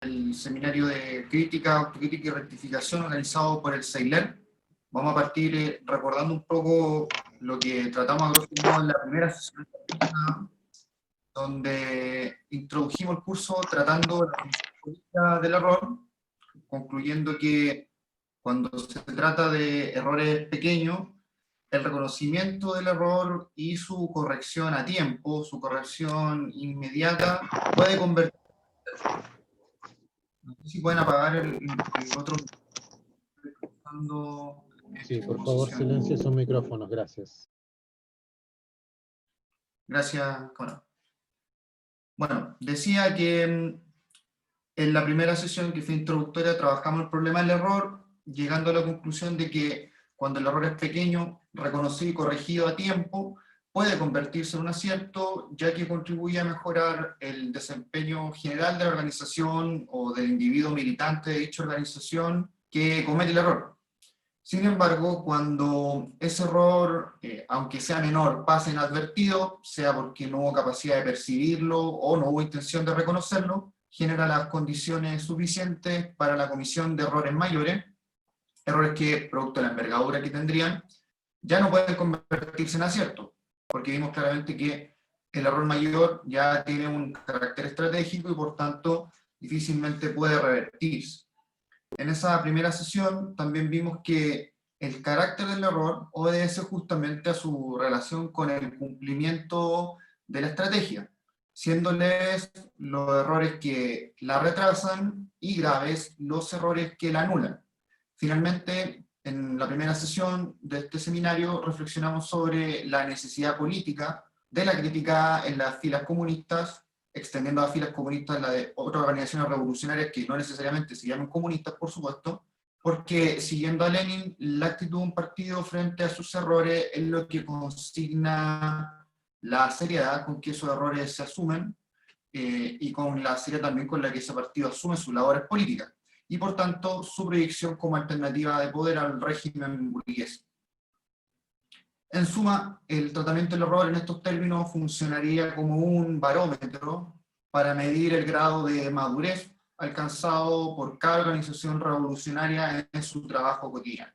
el seminario de crítica, autocrítica y rectificación organizado por el CEILER. Vamos a partir recordando un poco lo que tratamos a grosso modo en la primera sesión, donde introdujimos el curso tratando la función política del error, concluyendo que cuando se trata de errores pequeños, el reconocimiento del error y su corrección a tiempo, su corrección inmediata, puede convertirse. No sé si pueden apagar el otro. Sí, por favor, silencie sus micrófonos, gracias. Gracias, bueno, decía que en la primera sesión, que fue introductoria, trabajamos el problema del error, llegando a la conclusión de que cuando el error es pequeño, reconocido y corregido a tiempo, puede convertirse en un acierto, ya que contribuye a mejorar el desempeño general de la organización o del individuo militante de dicha organización que comete el error. Sin embargo, cuando ese error, aunque sea menor, pasa inadvertido, sea porque no hubo capacidad de percibirlo o no hubo intención de reconocerlo, genera las condiciones suficientes para la comisión de errores mayores, errores que, producto de la envergadura que tendrían, ya no pueden convertirse en acierto, porque vimos claramente que el error mayor ya tiene un carácter estratégico y por tanto difícilmente puede revertirse. En esa primera sesión también vimos que el carácter del error obedece justamente a su relación con el cumplimiento de la estrategia, siendo leves los errores que la retrasan y graves los errores que la anulan. Finalmente, en la primera sesión de este seminario reflexionamos sobre la necesidad política de la crítica en las filas comunistas, extendiendo a filas comunistas la de otras organizaciones revolucionarias que no necesariamente se llaman comunistas, por supuesto, porque siguiendo a Lenin, la actitud de un partido frente a sus errores es lo que consigna la seriedad con que esos errores se asumen y con la seriedad también con la que ese partido asume sus labores políticas y por tanto su proyección como alternativa de poder al régimen burgués. En suma, el tratamiento del error en estos términos funcionaría como un barómetro para medir el grado de madurez alcanzado por cada organización revolucionaria en su trabajo cotidiano.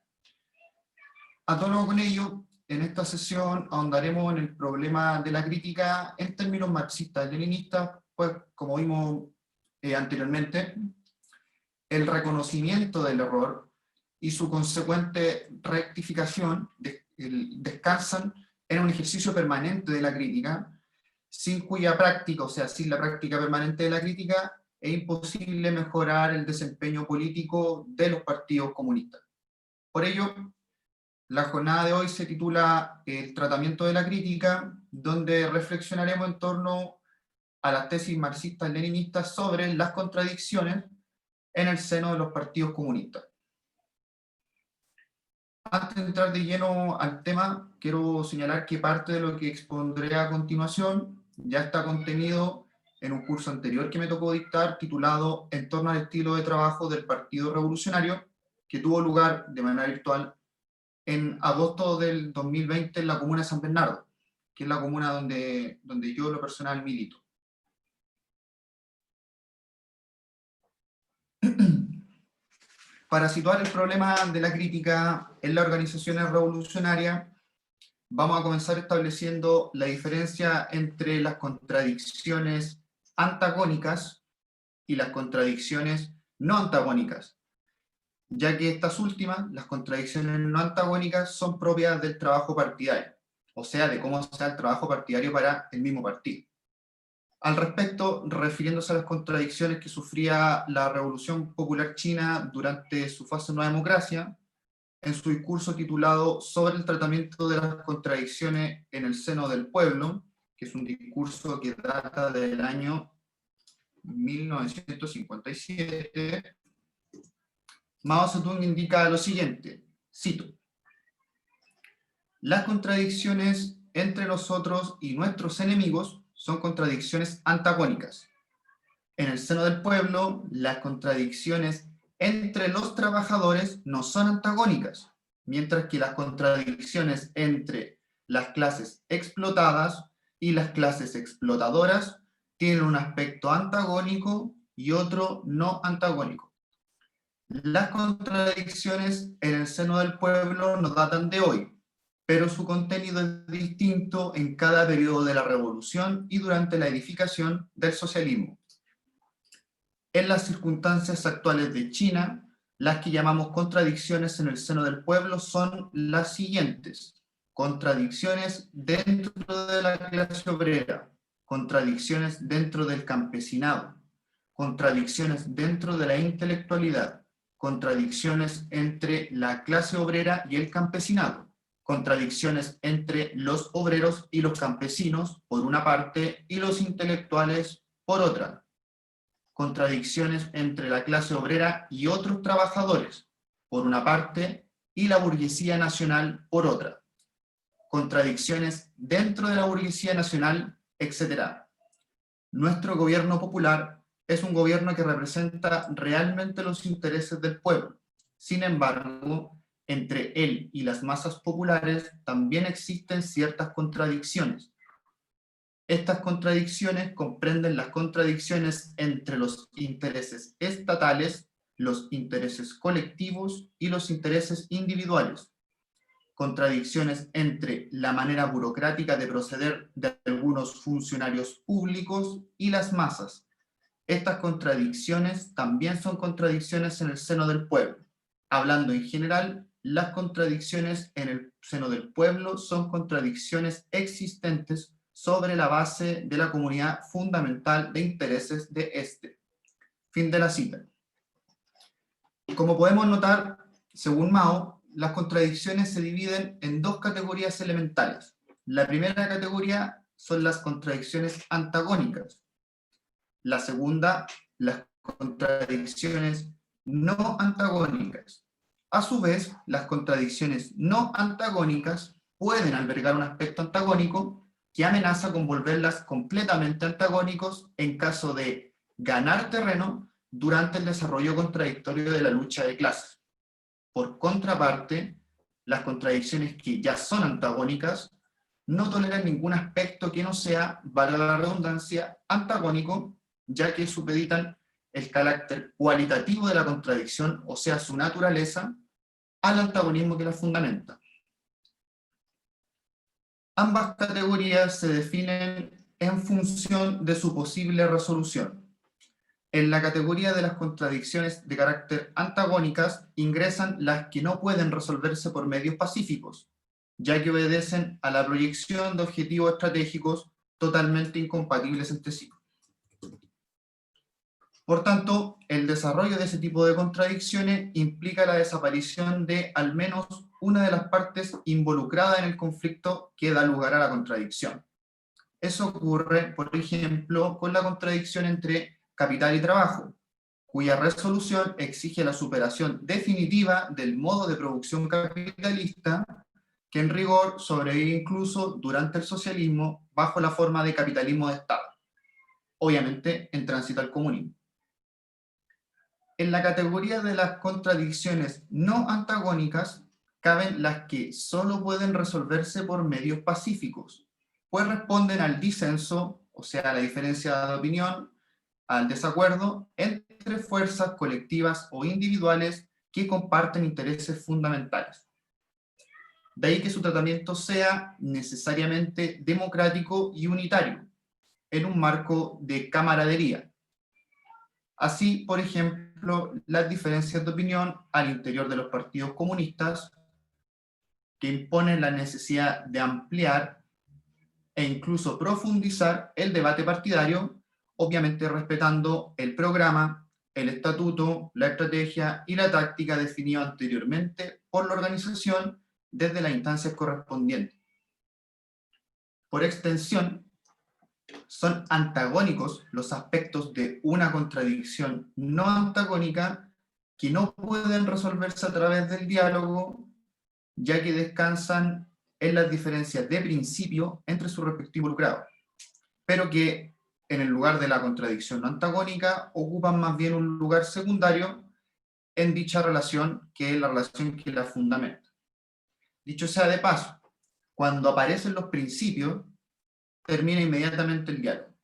A tono con ello, en esta sesión ahondaremos en el problema de la crítica en términos marxistas-leninistas, pues como vimos anteriormente, el reconocimiento del error y su consecuente rectificación descansan en un ejercicio permanente de la crítica, sin cuya práctica, o sea, sin la práctica permanente de la crítica, es imposible mejorar el desempeño político de los partidos comunistas. Por ello, la jornada de hoy se titula El tratamiento de la crítica, donde reflexionaremos en torno a las tesis marxistas-leninistas sobre las contradicciones en el seno de los partidos comunistas. Antes de entrar de lleno al tema, quiero señalar que parte de lo que expondré a continuación ya está contenido en un curso anterior que me tocó dictar, titulado En torno al estilo de trabajo del Partido Revolucionario, que tuvo lugar de manera virtual en agosto del 2020 en la comuna de San Bernardo, que es la comuna donde yo en lo personal milito. Para situar el problema de la crítica en las organizaciones revolucionarias, vamos a comenzar estableciendo la diferencia entre las contradicciones antagónicas y las contradicciones no antagónicas, ya que estas últimas, las contradicciones no antagónicas, son propias del trabajo partidario, o sea, de cómo sea el trabajo partidario para el mismo partido. Al respecto, refiriéndose a las contradicciones que sufría la Revolución Popular China durante su fase Nueva Democracia, en su discurso titulado Sobre el tratamiento de las contradicciones en el seno del pueblo, que es un discurso que data del año 1957, Mao Zedong indica lo siguiente, cito: las contradicciones entre nosotros y nuestros enemigos son contradicciones antagónicas. En el seno del pueblo, las contradicciones entre los trabajadores no son antagónicas, mientras que las contradicciones entre las clases explotadas y las clases explotadoras tienen un aspecto antagónico y otro no antagónico. Las contradicciones en el seno del pueblo no datan de hoy, pero su contenido es distinto en cada periodo de la revolución y durante la edificación del socialismo. En las circunstancias actuales de China, las que llamamos contradicciones en el seno del pueblo son las siguientes: contradicciones dentro de la clase obrera, contradicciones dentro del campesinado, contradicciones dentro de la intelectualidad, contradicciones entre la clase obrera y el campesinado, contradicciones entre los obreros y los campesinos por una parte y los intelectuales por otra, contradicciones entre la clase obrera y otros trabajadores por una parte y la burguesía nacional por otra, contradicciones dentro de la burguesía nacional, etc. Nuestro gobierno popular es un gobierno que representa realmente los intereses del pueblo. Sin embargo, entre él y las masas populares también existen ciertas contradicciones. Estas contradicciones comprenden las contradicciones entre los intereses estatales, los intereses colectivos y los intereses individuales. Contradicciones entre la manera burocrática de proceder de algunos funcionarios públicos y las masas. Estas contradicciones también son contradicciones en el seno del pueblo. Hablando en general, las contradicciones en el seno del pueblo son contradicciones existentes sobre la base de la comunidad fundamental de intereses de este. Fin de la cita. Como podemos notar, según Mao, las contradicciones se dividen en dos categorías elementales. La primera categoría son las contradicciones antagónicas. La segunda, las contradicciones no antagónicas. A su vez, las contradicciones no antagónicas pueden albergar un aspecto antagónico que amenaza con volverlas completamente antagónicos en caso de ganar terreno durante el desarrollo contradictorio de la lucha de clases. Por contraparte, las contradicciones que ya son antagónicas no toleran ningún aspecto que no sea, valga la redundancia, antagónico, ya que supeditan el carácter cualitativo de la contradicción, o sea, su naturaleza, al antagonismo que la fundamenta. Ambas categorías se definen en función de su posible resolución. En la categoría de las contradicciones de carácter antagónicas ingresan las que no pueden resolverse por medios pacíficos, ya que obedecen a la proyección de objetivos estratégicos totalmente incompatibles entre sí. Por tanto, el desarrollo de ese tipo de contradicciones implica la desaparición de al menos una de las partes involucradas en el conflicto que da lugar a la contradicción. Eso ocurre, por ejemplo, con la contradicción entre capital y trabajo, cuya resolución exige la superación definitiva del modo de producción capitalista, que en rigor sobrevive incluso durante el socialismo bajo la forma de capitalismo de Estado, obviamente en tránsito al comunismo. En la categoría de las contradicciones no antagónicas caben las que solo pueden resolverse por medios pacíficos, pues responden al disenso, o sea, a la diferencia de opinión, al desacuerdo entre fuerzas colectivas o individuales que comparten intereses fundamentales. De ahí que su tratamiento sea necesariamente democrático y unitario, en un marco de camaradería. Así, por ejemplo, las diferencias de opinión al interior de los partidos comunistas que imponen la necesidad de ampliar e incluso profundizar el debate partidario, obviamente respetando el programa, el estatuto, la estrategia y la táctica definido anteriormente por la organización desde las instancias correspondientes. Por extensión, son antagónicos los aspectos de una contradicción no antagónica que no pueden resolverse a través del diálogo, ya que descansan en las diferencias de principio entre sus respectivos involucrados, pero que en el lugar de la contradicción no antagónica ocupan más bien un lugar secundario en dicha relación, que es la relación que la fundamenta. Dicho sea de paso, cuando aparecen los principios, termina inmediatamente el diálogo.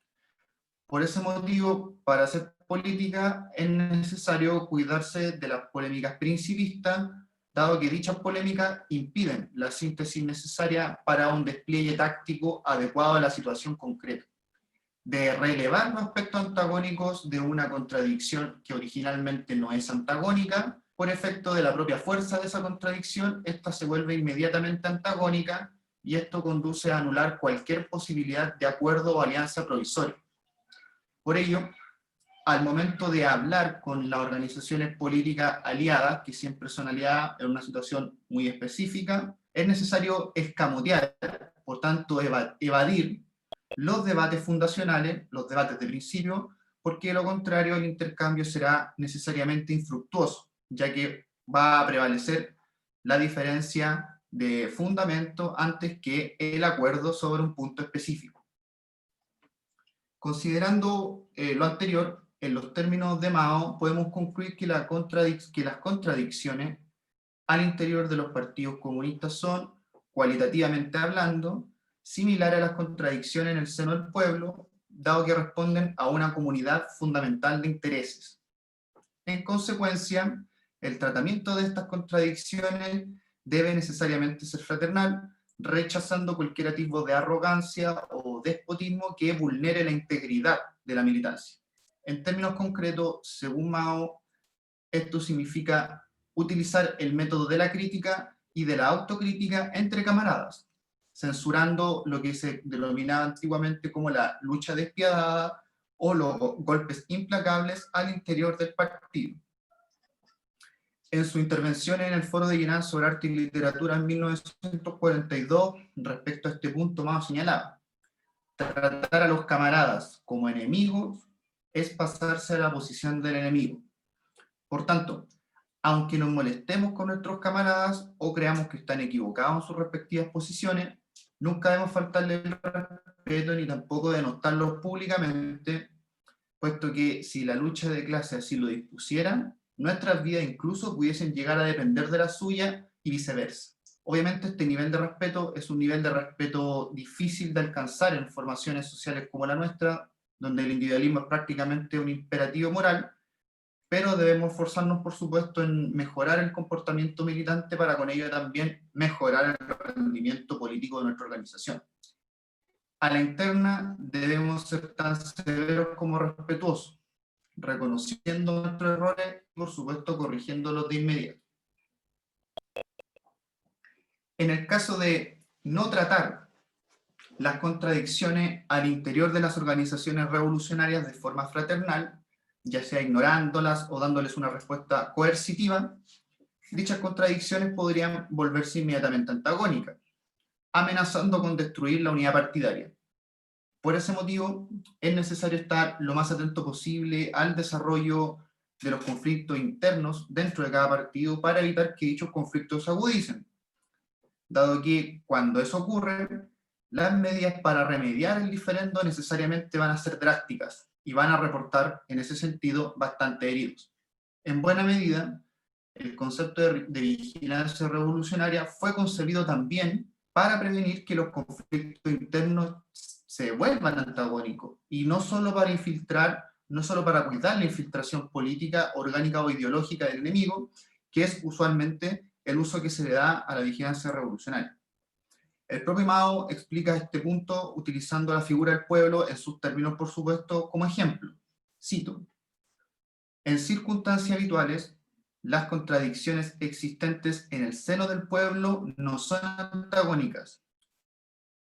Por ese motivo, para ser políticas es necesario cuidarse de las polémicas principistas, dado que dichas polémicas impiden la síntesis necesaria para un despliegue táctico adecuado a la situación concreta, de relevar los aspectos antagónicos de una contradicción que originalmente no es antagónica. Por efecto de la propia fuerza de esa contradicción, esta se vuelve inmediatamente antagónica y esto conduce a anular cualquier posibilidad de acuerdo o alianza provisoria. Por ello, al momento de hablar con las organizaciones políticas aliadas, que siempre son aliadas en una situación muy específica, es necesario escamotear, por tanto evadir los debates fundacionales, los debates de principio, porque de lo contrario el intercambio será necesariamente infructuoso, ya que va a prevalecer la diferencia de fundamento antes que el acuerdo sobre un punto específico. Considerando lo anterior, en los términos de Mao, podemos concluir que las contradicciones al interior de los partidos comunistas son, cualitativamente hablando, similares a las contradicciones en el seno del pueblo, dado que responden a una comunidad fundamental de intereses. En consecuencia, el tratamiento de estas contradicciones debe necesariamente ser fraternal, rechazando cualquier atisbo de arrogancia o despotismo que vulnere la integridad de la militancia. En términos concretos, según Mao, esto significa utilizar el método de la crítica y de la autocrítica entre camaradas, censurando lo que se denominaba antiguamente como la lucha despiadada o los golpes implacables al interior del partido. En su intervención en el Foro de Llenán sobre Arte y Literatura en 1942, respecto a este punto, Mao señalaba: tratar a los camaradas como enemigos es pasarse a la posición del enemigo. Por tanto, aunque nos molestemos con nuestros camaradas o creamos que están equivocados en sus respectivas posiciones, nunca debemos faltarle el respeto ni tampoco denostarlos públicamente, puesto que si la lucha de clase así lo dispusiera, nuestras vidas incluso pudiesen llegar a depender de la suya y viceversa. Obviamente este nivel de respeto es un nivel de respeto difícil de alcanzar en formaciones sociales como la nuestra, donde el individualismo es prácticamente un imperativo moral, pero debemos forzarnos, por supuesto, en mejorar el comportamiento militante para con ello también mejorar el rendimiento político de nuestra organización. A la interna debemos ser tan severos como respetuosos, reconociendo nuestros errores y, por supuesto, corrigiéndolos de inmediato. En el caso de no tratar las contradicciones al interior de las organizaciones revolucionarias de forma fraternal, ya sea ignorándolas o dándoles una respuesta coercitiva, dichas contradicciones podrían volverse inmediatamente antagónicas, amenazando con destruir la unidad partidaria. Por ese motivo, es necesario estar lo más atento posible al desarrollo de los conflictos internos dentro de cada partido para evitar que dichos conflictos se agudicen, dado que cuando eso ocurre, las medidas para remediar el diferendo necesariamente van a ser drásticas y van a reportar, en ese sentido, bastante heridos. En buena medida, el concepto de vigilancia revolucionaria fue concebido también para prevenir que los conflictos internos se vuelvan antagónicos, y no solo para infiltrar, no solo para cuidar la infiltración política, orgánica o ideológica del enemigo, que es usualmente el uso que se le da a la vigilancia revolucionaria. El propio Mao explica este punto utilizando la figura del pueblo en sus términos, por supuesto, como ejemplo. Cito: en circunstancias habituales, las contradicciones existentes en el seno del pueblo no son antagónicas.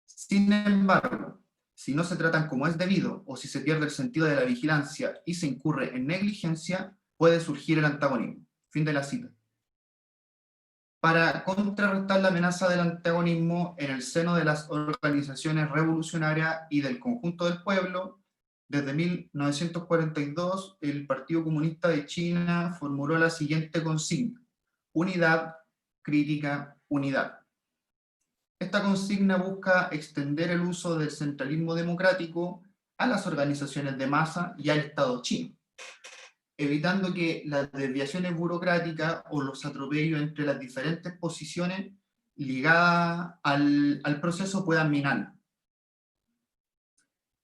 Sin embargo, si no se tratan como es debido, o si se pierde el sentido de la vigilancia y se incurre en negligencia, puede surgir el antagonismo. Fin de la cita. Para contrarrestar la amenaza del antagonismo en el seno de las organizaciones revolucionarias y del conjunto del pueblo, desde 1942 el Partido Comunista de China formuló la siguiente consigna: unidad, crítica, unidad. Esta consigna busca extender el uso del centralismo democrático a las organizaciones de masa y al Estado chino, evitando que las desviaciones burocráticas o los atropellos entre las diferentes posiciones ligadas al proceso puedan minarlo.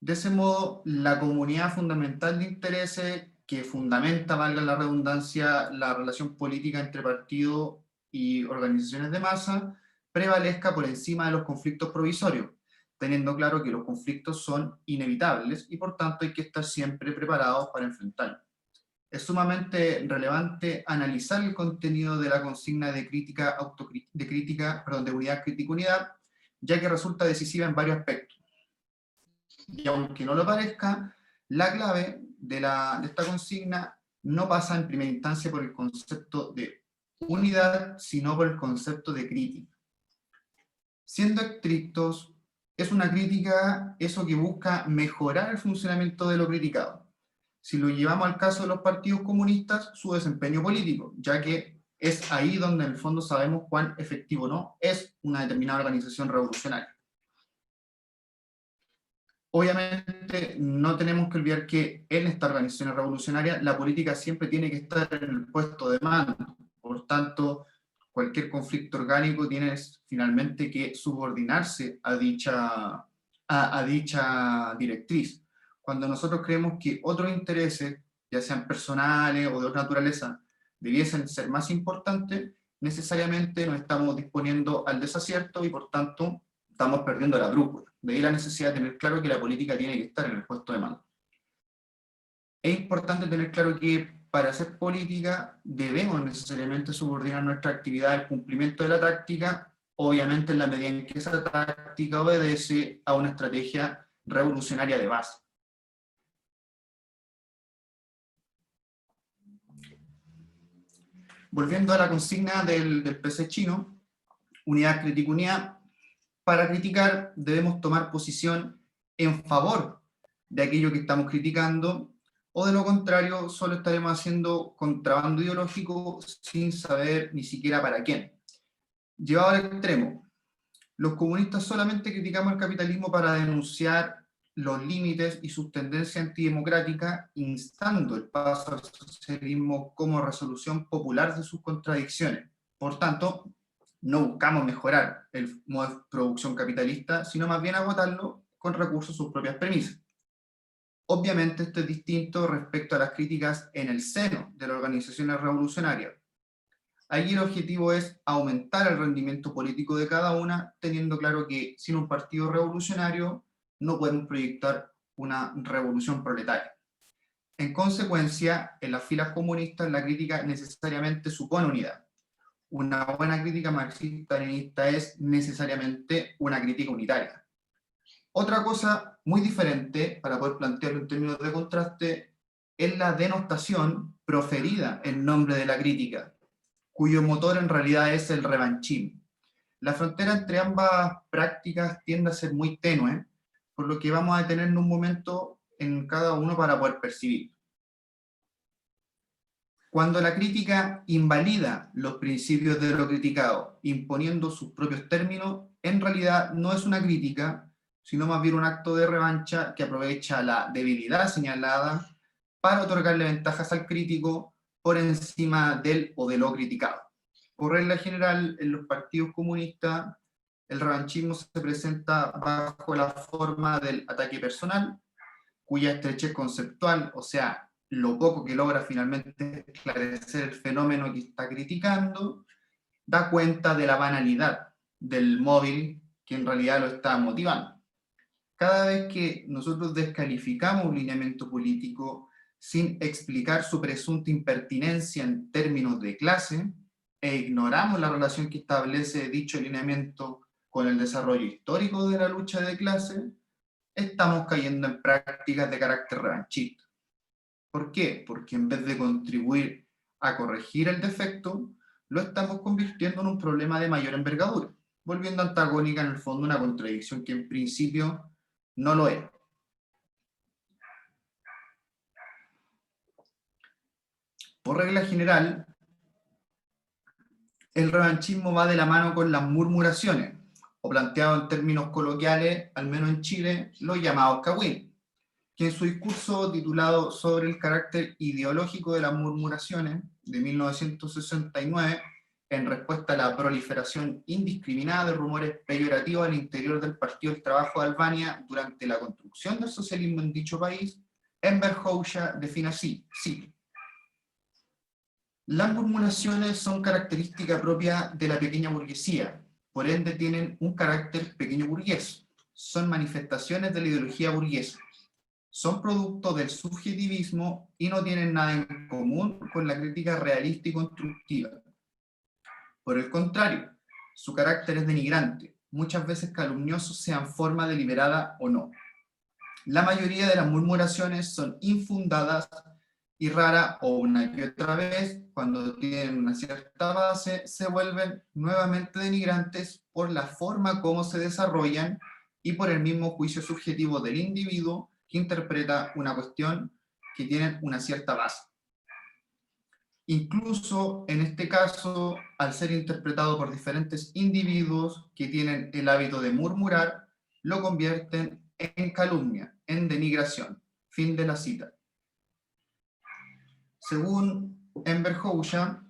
De ese modo, la comunidad fundamental de intereses que fundamenta, valga la redundancia, la relación política entre partidos y organizaciones de masa, prevalezca por encima de los conflictos provisorios, teniendo claro que los conflictos son inevitables y por tanto hay que estar siempre preparados para enfrentarlos. Es sumamente relevante analizar el contenido de la consigna de de unidad crítica-unidad, ya que resulta decisiva en varios aspectos. Y aunque no lo parezca, la clave de esta consigna no pasa en primera instancia por el concepto de unidad, sino por el concepto de crítica. Siendo estrictos, es una crítica eso que busca mejorar el funcionamiento de lo criticado. Si lo llevamos al caso de los partidos comunistas, su desempeño político, ya que es ahí donde en el fondo sabemos cuán efectivo no es una determinada organización revolucionaria. Obviamente no tenemos que olvidar que en estas organizaciones revolucionarias la política siempre tiene que estar en el puesto de mando. Por tanto, cualquier conflicto orgánico tiene finalmente que subordinarse a dicha directriz. Cuando nosotros creemos que otros intereses, ya sean personales o de otra naturaleza, debiesen ser más importantes, necesariamente nos estamos disponiendo al desacierto y por tanto estamos perdiendo la brújula. De ahí la necesidad de tener claro que la política tiene que estar en el puesto de mando. Es importante tener claro que para hacer política debemos necesariamente subordinar nuestra actividad al cumplimiento de la táctica, obviamente en la medida en que esa táctica obedece a una estrategia revolucionaria de base. Volviendo a la consigna del PC chino, unidad crítica unidad, para criticar debemos tomar posición en favor de aquello que estamos criticando, o de lo contrario solo estaremos haciendo contrabando ideológico sin saber ni siquiera para quién. Llevado al extremo, los comunistas solamente criticamos el capitalismo para denunciar los límites y sus tendencias antidemocráticas, instando el paso al socialismo como resolución popular de sus contradicciones. Por tanto, no buscamos mejorar el modo de producción capitalista, sino más bien agotarlo con recursos a sus propias premisas. Obviamente esto es distinto respecto a las críticas en el seno de las organizaciones revolucionarias. Allí el objetivo es aumentar el rendimiento político de cada una, teniendo claro que sin un partido revolucionario no podemos proyectar una revolución proletaria. En consecuencia, en las filas comunistas la crítica necesariamente supone unidad. Una buena crítica marxista-leninista es necesariamente una crítica unitaria. Otra cosa muy diferente, para poder plantearlo en términos de contraste, es la denostación proferida en nombre de la crítica, cuyo motor en realidad es el revanchismo. La frontera entre ambas prácticas tiende a ser muy tenue, por lo que vamos a detenernos un momento en cada uno para poder percibir. Cuando la crítica invalida los principios de lo criticado, imponiendo sus propios términos, en realidad no es una crítica, sino más bien un acto de revancha que aprovecha la debilidad señalada para otorgarle ventajas al crítico por encima del o de lo criticado. Por regla general, en los partidos comunistas, el revanchismo se presenta bajo la forma del ataque personal, cuya estrechez conceptual, o sea, lo poco que logra finalmente esclarecer el fenómeno que está criticando, da cuenta de la banalidad del móvil que en realidad lo está motivando. Cada vez que nosotros descalificamos un lineamiento político sin explicar su presunta impertinencia en términos de clase, e ignoramos la relación que establece dicho lineamiento con el desarrollo histórico de la lucha de clase, estamos cayendo en prácticas de carácter revanchista. ¿Por qué? Porque en vez de contribuir a corregir el defecto, lo estamos convirtiendo en un problema de mayor envergadura, volviendo antagónica en el fondo una contradicción que en principio no lo es. Por regla general, el revanchismo va de la mano con las murmuraciones, o planteado en términos coloquiales, al menos en Chile, los llamados cagüines, que en su discurso titulado Sobre el carácter ideológico de las murmuraciones, de 1969, en respuesta a la proliferación indiscriminada de rumores peyorativos al interior del Partido del Trabajo de Albania durante la construcción del socialismo en dicho país, Enver Hoxha define así, cito: las murmuraciones son característica propia de la pequeña burguesía, por ende tienen un carácter pequeño burgués, son manifestaciones de la ideología burguesa, son producto del subjetivismo y no tienen nada en común con la crítica realista y constructiva. Por el contrario, su carácter es denigrante, muchas veces calumnioso, sea en forma deliberada o no. La mayoría de las murmuraciones son infundadas y rara o una y otra vez, cuando tienen una cierta base, se vuelven nuevamente denigrantes por la forma como se desarrollan y por el mismo juicio subjetivo del individuo que interpreta una cuestión que tiene una cierta base. Incluso en este caso, al ser interpretado por diferentes individuos que tienen el hábito de murmurar, lo convierten en calumnia, en denigración. Fin de la cita. Según Enver Hoxha,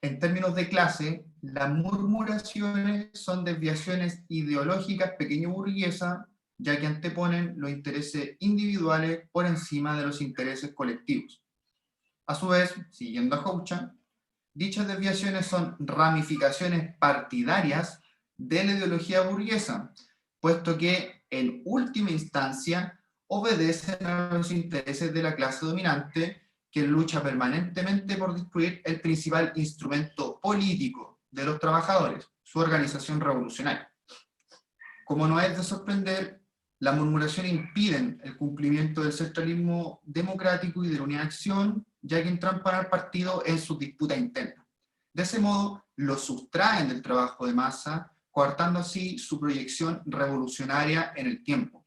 en términos de clase, las murmuraciones son desviaciones ideológicas pequeño-burguesas, ya que anteponen los intereses individuales por encima de los intereses colectivos. A su vez, siguiendo a Hoxha, dichas desviaciones son ramificaciones partidarias de la ideología burguesa, puesto que, en última instancia, obedecen a los intereses de la clase dominante, que lucha permanentemente por destruir el principal instrumento político de los trabajadores, su organización revolucionaria. Como no es de sorprender, las murmuraciones impiden el cumplimiento del centralismo democrático y de la unidad de acción, ya que entrampan al partido en sus disputas internas. De ese modo, lo sustraen del trabajo de masa, coartando así su proyección revolucionaria en el tiempo.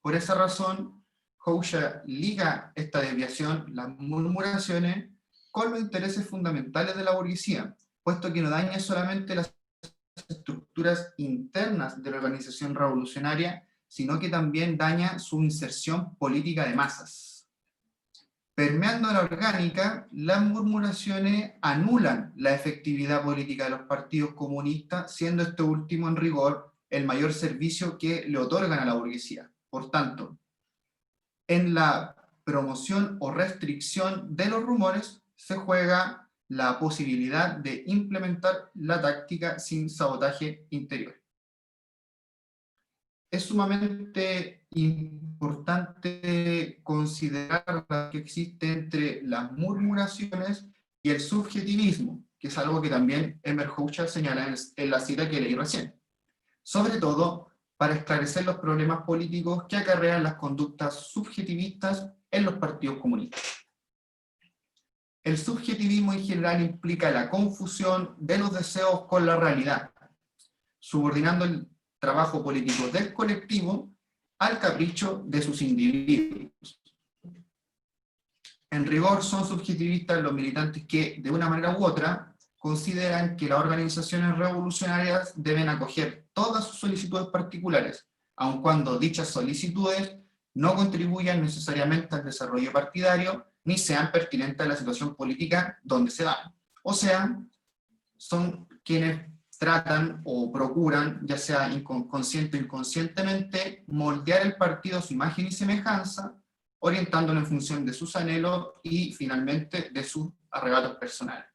Por esa razón, Hoxha liga esta desviación, las murmuraciones, con los intereses fundamentales de la burguesía, puesto que no daña solamente las estructuras internas de la organización revolucionaria, sino que también daña su inserción política de masas. Permeando la orgánica, las murmuraciones anulan la efectividad política de los partidos comunistas, siendo este último en rigor el mayor servicio que le otorgan a la burguesía. Por tanto, en la promoción o restricción de los rumores se juega la posibilidad de implementar la táctica sin sabotaje interior. Es sumamente importante considerar la que existe entre las murmuraciones y el subjetivismo, que es algo que también Enver Hoxha señala en la cita que leí recién. Sobre todo, para esclarecer los problemas políticos que acarrean las conductas subjetivistas en los partidos comunistas. El subjetivismo en general implica la confusión de los deseos con la realidad, subordinando el trabajo político del colectivo al capricho de sus individuos. En rigor, son subjetivistas los militantes que, de una manera u otra, consideran que las organizaciones revolucionarias deben acoger todas sus solicitudes particulares, aun cuando dichas solicitudes no contribuyan necesariamente al desarrollo partidario ni sean pertinentes a la situación política donde se dan. O sea, son quienes tratan o procuran, ya sea consciente o inconscientemente, moldear el partido a su imagen y semejanza, orientándolo en función de sus anhelos y, finalmente, de sus arrebatos personales.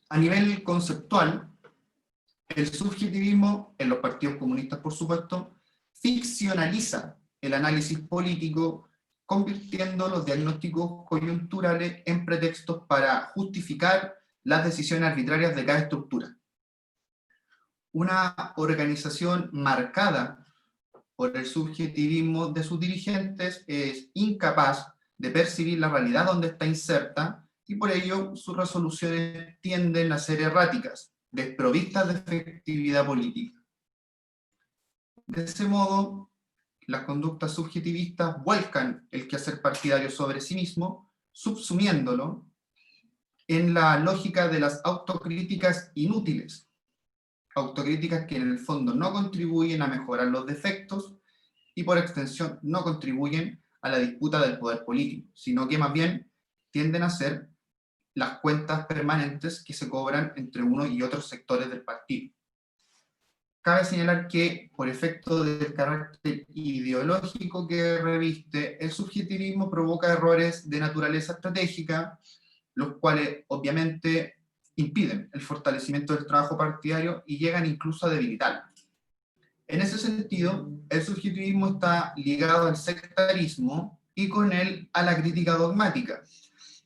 A nivel conceptual, el subjetivismo, en los partidos comunistas por supuesto, ficcionaliza el análisis político, convirtiendo los diagnósticos coyunturales en pretextos para justificar las decisiones arbitrarias de cada estructura. Una organización marcada por el subjetivismo de sus dirigentes es incapaz de percibir la realidad donde está inserta, y por ello sus resoluciones tienden a ser erráticas, desprovistas de efectividad política. De ese modo, las conductas subjetivistas vuelcan el quehacer partidario sobre sí mismo, subsumiéndolo en la lógica de las autocríticas inútiles, autocríticas que en el fondo no contribuyen a mejorar los defectos y por extensión no contribuyen a la disputa del poder político, sino que más bien tienden a ser las cuentas permanentes que se cobran entre uno y otros sectores del partido. cabe señalar que, por efecto del carácter ideológico que reviste, el subjetivismo provoca errores de naturaleza estratégica, los cuales obviamente impiden el fortalecimiento del trabajo partidario y llegan incluso a debilitarlo. En ese sentido, el subjetivismo está ligado al sectarismo y con él a la crítica dogmática,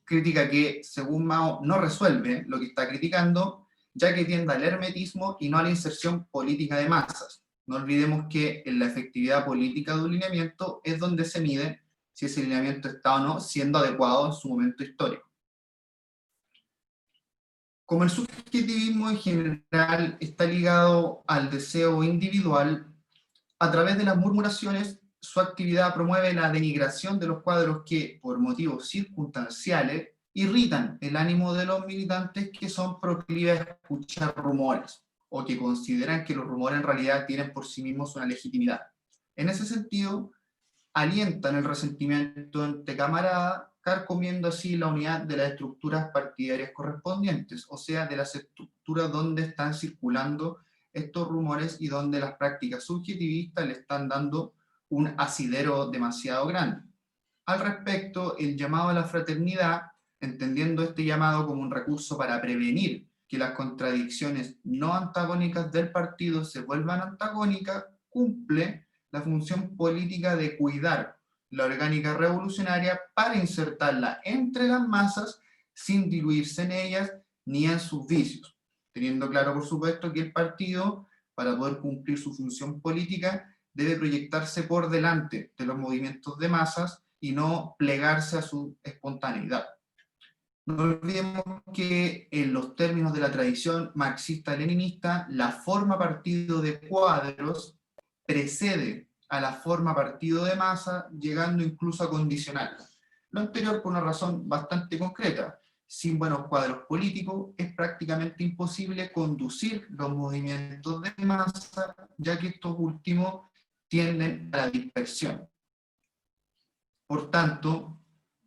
crítica que, según Mao, no resuelve lo que está criticando, ya que tiende al hermetismo y no a la inserción política de masas. No olvidemos que en la efectividad política de un lineamiento es donde se mide si ese lineamiento está o no siendo adecuado en su momento histórico. Como el subjetivismo en general está ligado al deseo individual, a través de las murmuraciones, su actividad promueve la denigración de los cuadros que, por motivos circunstanciales, irritan el ánimo de los militantes que son proclives a escuchar rumores, o que consideran que los rumores en realidad tienen por sí mismos una legitimidad. En ese sentido, alientan el resentimiento entre camaradas, carcomiendo así la unidad de las estructuras partidarias correspondientes, o sea, de las estructuras donde están circulando estos rumores y donde las prácticas subjetivistas le están dando un asidero demasiado grande. Al respecto, el llamado a la fraternidad, entendiendo este llamado como un recurso para prevenir que las contradicciones no antagónicas del partido se vuelvan antagónicas, cumple la función política de cuidar la orgánica revolucionaria para insertarla entre las masas sin diluirse en ellas ni en sus vicios, teniendo claro, por supuesto, que el partido, para poder cumplir su función política, debe proyectarse por delante de los movimientos de masas y no plegarse a su espontaneidad. No olvidemos que en los términos de la tradición marxista-leninista, la forma partido de cuadros precede a la forma partido de masa, llegando incluso a condicionarla. Lo anterior por una razón bastante concreta. Sin buenos cuadros políticos es prácticamente imposible conducir los movimientos de masa, ya que estos últimos tienden a la dispersión. Por tanto,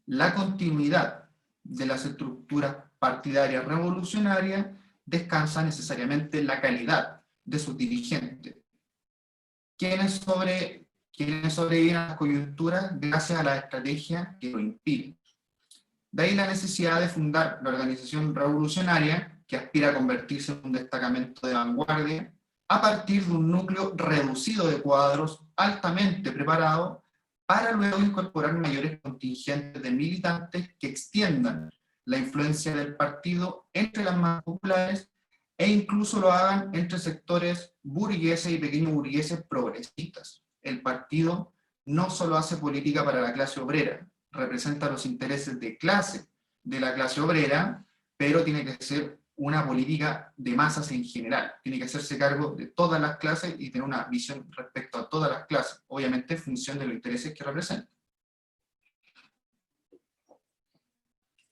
la continuidad de las estructuras partidarias revolucionarias descansa necesariamente en la calidad de sus dirigentes, quienes sobreviven a las coyunturas gracias a la estrategia que lo impide. De ahí la necesidad de fundar la organización revolucionaria, que aspira a convertirse en un destacamento de vanguardia, a partir de un núcleo reducido de cuadros altamente preparados, para luego incorporar mayores contingentes de militantes que extiendan la influencia del partido entre las masas populares e incluso lo hagan entre sectores burgueses y pequeños burgueses progresistas. El partido no solo hace política para la clase obrera, representa los intereses de clase de la clase obrera, pero tiene que ser una política de masas en general, tiene que hacerse cargo de todas las clases y tener una visión respecto a todas las clases, obviamente en función de los intereses que representa.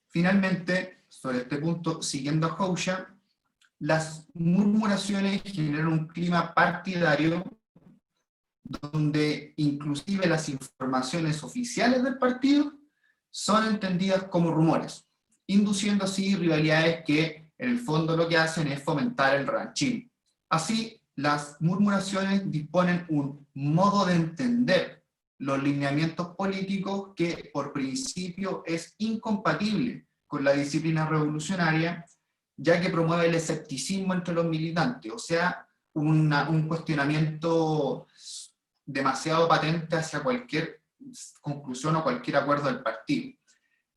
Finalmente, sobre este punto, siguiendo a Hoxha, las murmuraciones generan un clima partidario donde inclusive las informaciones oficiales del partido son entendidas como rumores, induciendo así rivalidades que en el fondo lo que hacen es fomentar el revanchismo. Así, las murmuraciones disponen un modo de entender los lineamientos políticos que por principio es incompatible con la disciplina revolucionaria, ya que promueve el escepticismo entre los militantes, o sea, un cuestionamiento demasiado patente hacia cualquier conclusión o cualquier acuerdo del partido.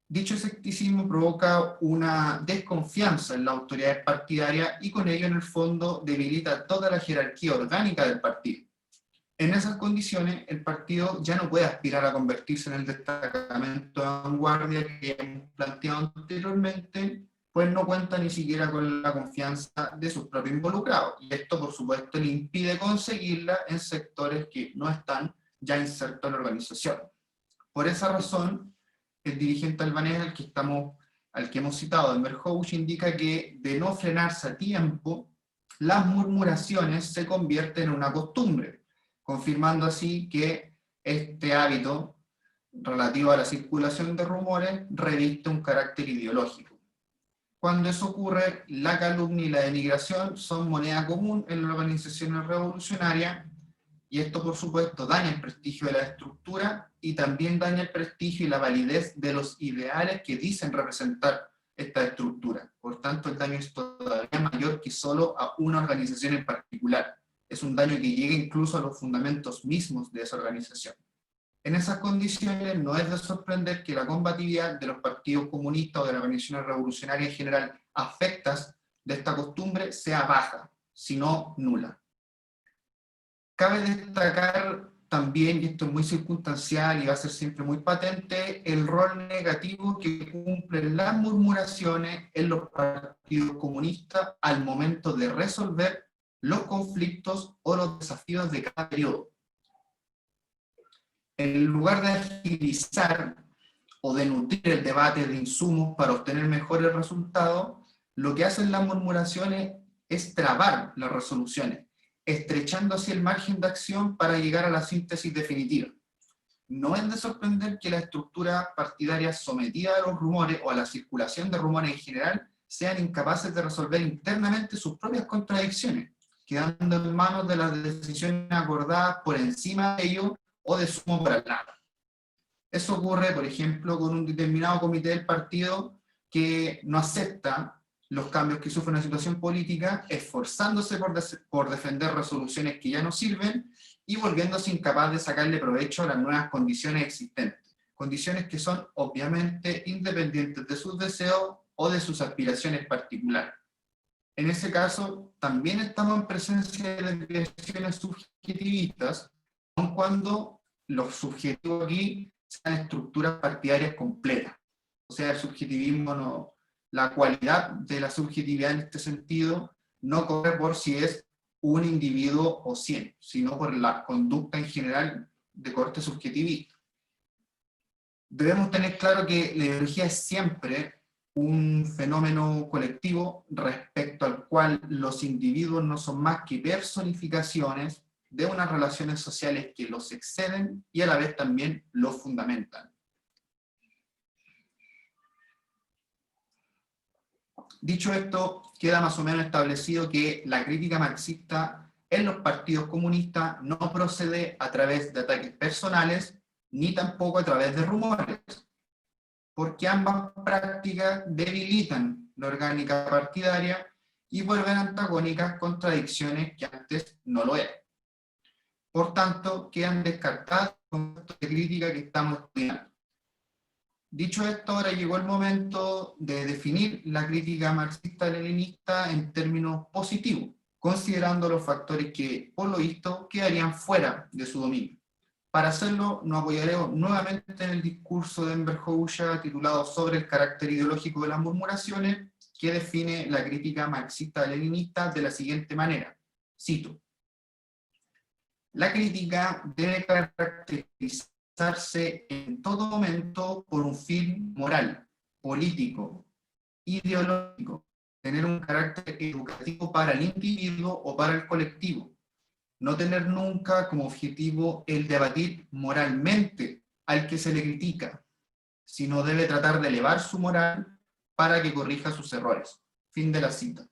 Dicho escepticismo provoca una desconfianza en las autoridades partidarias y con ello en el fondo debilita toda la jerarquía orgánica del partido. En esas condiciones el partido ya no puede aspirar a convertirse en el destacamento de vanguardia que hemos planteado anteriormente, pues no cuenta ni siquiera con la confianza de sus propios involucrados. Y esto, por supuesto, le impide conseguirla en sectores que no están ya insertos en la organización. Por esa razón, el dirigente albanés al que hemos citado, Enver Hoxha, indica que de no frenarse a tiempo, las murmuraciones se convierten en una costumbre, confirmando así que este hábito relativo a la circulación de rumores reviste un carácter ideológico. Cuando eso ocurre, la calumnia y la denigración son moneda común en las organizaciones revolucionarias, y esto, por supuesto, daña el prestigio de la estructura y también daña el prestigio y la validez de los ideales que dicen representar esta estructura. Por tanto, el daño es todavía mayor que solo a una organización en particular. Es un daño que llega incluso a los fundamentos mismos de esa organización. En esas condiciones no es de sorprender que la combatividad de los partidos comunistas o de las organizaciones revolucionarias en general afectas de esta costumbre sea baja, sino nula. Cabe destacar también, y esto es muy circunstancial y va a ser siempre muy patente, el rol negativo que cumplen las murmuraciones en los partidos comunistas al momento de resolver los conflictos o los desafíos de cada periodo. En lugar de agilizar o de nutrir el debate de insumos para obtener mejores resultados, lo que hacen las murmuraciones es trabar las resoluciones, estrechando así el margen de acción para llegar a la síntesis definitiva. No es de sorprender que la estructura partidaria sometida a los rumores o a la circulación de rumores en general sean incapaces de resolver internamente sus propias contradicciones, quedando en manos de las decisiones acordadas por encima de ello o de sumo por al lado. Eso ocurre, por ejemplo, con un determinado comité del partido que no acepta los cambios que sufre una situación política, esforzándose por defender resoluciones que ya no sirven y volviéndose incapaz de sacarle provecho a las nuevas condiciones existentes. Condiciones que son obviamente independientes de sus deseos o de sus aspiraciones particulares. En ese caso, también estamos en presencia de desviaciones subjetivistas, aun cuando los subjetivos aquí sean estructuras partidarias completas. O sea, el subjetivismo no, la cualidad de la subjetividad en este sentido no corre por si es un individuo o 100, sino por la conducta en general de corte subjetivista. Debemos tener claro que la ideología es siempre un fenómeno colectivo respecto al cual los individuos no son más que personificaciones de unas relaciones sociales que los exceden y a la vez también los fundamentan. Dicho esto, queda más o menos establecido que la crítica marxista en los partidos comunistas no procede a través de ataques personales, ni tampoco a través de rumores, porque ambas prácticas debilitan la orgánica partidaria y vuelven antagónicas contradicciones que antes no lo eran. Por tanto, quedan descartadas los conceptos de crítica que estamos estudiando. Dicho esto, ahora llegó el momento de definir la crítica marxista-leninista en términos positivos, considerando los factores que, por lo visto, quedarían fuera de su dominio. Para hacerlo, nos apoyaremos nuevamente en el discurso de Enver Hoxha titulado Sobre el carácter ideológico de las murmuraciones, que define la crítica marxista-leninista de la siguiente manera. Cito: la crítica debe caracterizarse en todo momento por un fin moral, político, ideológico, tener un carácter educativo para el individuo o para el colectivo, no tener nunca como objetivo el de abatir moralmente al que se le critica, sino debe tratar de elevar su moral para que corrija sus errores. Fin de la cita.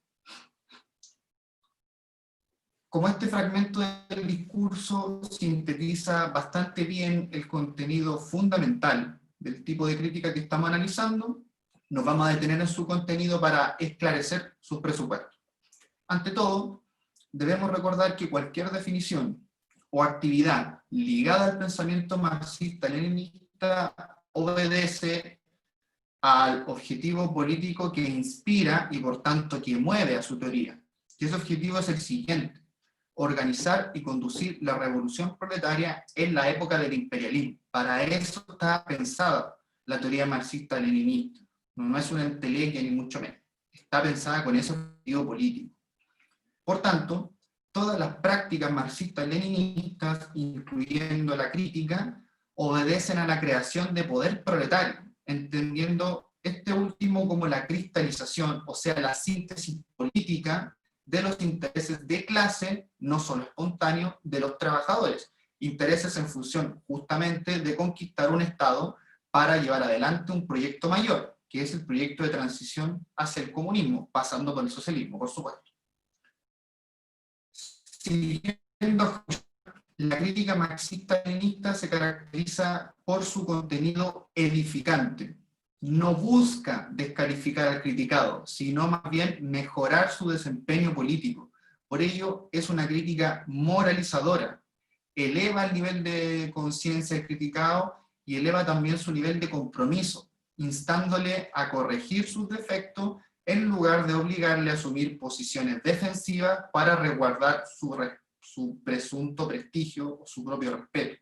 Como este fragmento del discurso sintetiza bastante bien el contenido fundamental del tipo de crítica que estamos analizando, nos vamos a detener en su contenido para esclarecer sus presupuestos. Ante todo, debemos recordar que cualquier definición o actividad ligada al pensamiento marxista-leninista obedece al objetivo político que inspira y por tanto que mueve a su teoría. Y ese objetivo es el siguiente: organizar y conducir la revolución proletaria en la época del imperialismo. Para eso está pensada la teoría marxista-leninista. No es una entelequia ni mucho menos. Está pensada con ese objetivo político. Por tanto, todas las prácticas marxistas-leninistas, incluyendo la crítica, obedecen a la creación de poder proletario, entendiendo este último como la cristalización, o sea, la síntesis política de los intereses de clase, no solo espontáneos, de los trabajadores. Intereses en función justamente de conquistar un Estado para llevar adelante un proyecto mayor, que es el proyecto de transición hacia el comunismo, pasando por el socialismo, por supuesto. Siguiendo, la crítica marxista-leninista se caracteriza por su contenido edificante. No busca descalificar al criticado, sino más bien mejorar su desempeño político. Por ello, es una crítica moralizadora. Eleva el nivel de conciencia del criticado y eleva también su nivel de compromiso, instándole a corregir sus defectos en lugar de obligarle a asumir posiciones defensivas para resguardar su presunto prestigio o su propio respeto.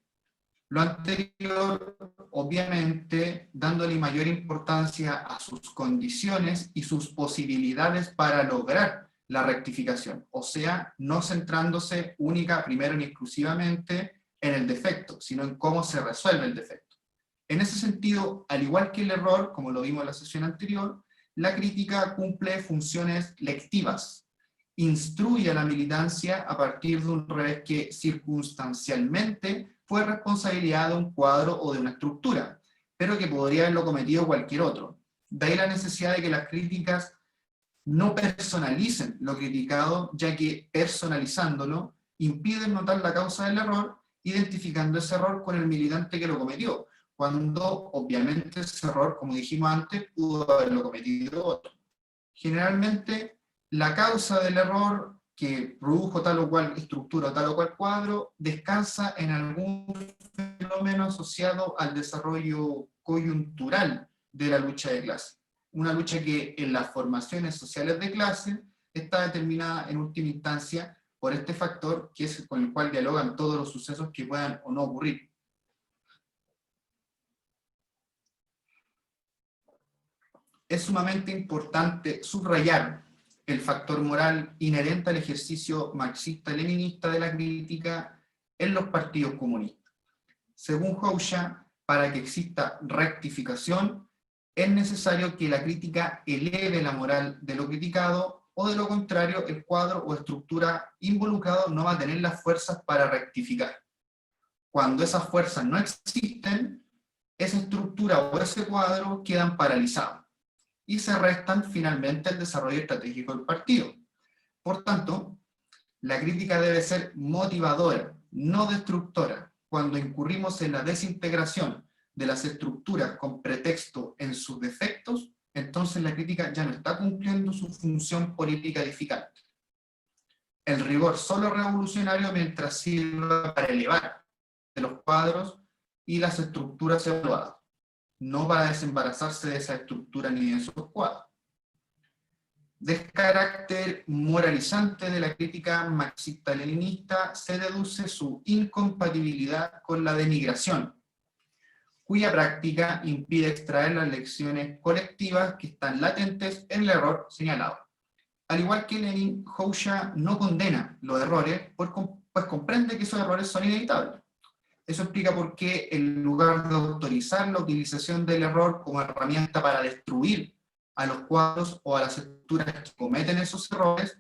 Lo anterior, obviamente, dándole mayor importancia a sus condiciones y sus posibilidades para lograr la rectificación, o sea, no centrándose única, primero ni exclusivamente en el defecto, sino en cómo se resuelve el defecto. En ese sentido, al igual que el error, como lo vimos en la sesión anterior, la crítica cumple funciones lectivas, instruye a la militancia a partir de un revés que circunstancialmente fue responsabilidad de un cuadro o de una estructura, pero que podría haberlo cometido cualquier otro. De ahí la necesidad de que las críticas no personalicen lo criticado, ya que personalizándolo impiden notar la causa del error, identificando ese error con el militante que lo cometió, cuando obviamente ese error, como dijimos antes, pudo haberlo cometido otro. Generalmente, la causa del error que produjo tal o cual estructura o tal o cual cuadro descansa en algún fenómeno asociado al desarrollo coyuntural de la lucha de clase. Una lucha que en las formaciones sociales de clase está determinada en última instancia por este factor que es con el cual dialogan todos los sucesos que puedan o no ocurrir. Es sumamente importante subrayar el factor moral inherente al ejercicio marxista-leninista de la crítica en los partidos comunistas. Según Hoxha, para que exista rectificación, es necesario que la crítica eleve la moral de lo criticado, o de lo contrario, el cuadro o estructura involucrado no va a tener las fuerzas para rectificar. Cuando esas fuerzas no existen, esa estructura o ese cuadro quedan paralizados y se restan finalmente el desarrollo estratégico del partido. Por tanto, la crítica debe ser motivadora, no destructora. Cuando incurrimos en la desintegración de las estructuras con pretexto en sus defectos, entonces la crítica ya no está cumpliendo su función política edificante. El rigor solo revolucionario mientras sirva para elevar de los cuadros y las estructuras evaluadas, no para desembarazarse de esa estructura ni de esos cuadros. Del carácter moralizante de la crítica marxista-leninista se deduce su incompatibilidad con la denigración, cuya práctica impide extraer las lecciones colectivas que están latentes en el error señalado. Al igual que Lenin, Hoxha no condena los errores, pues comprende que esos errores son inevitables. Eso explica por qué, en lugar de autorizar la utilización del error como herramienta para destruir a los cuadros o a las estructuras que cometen esos errores,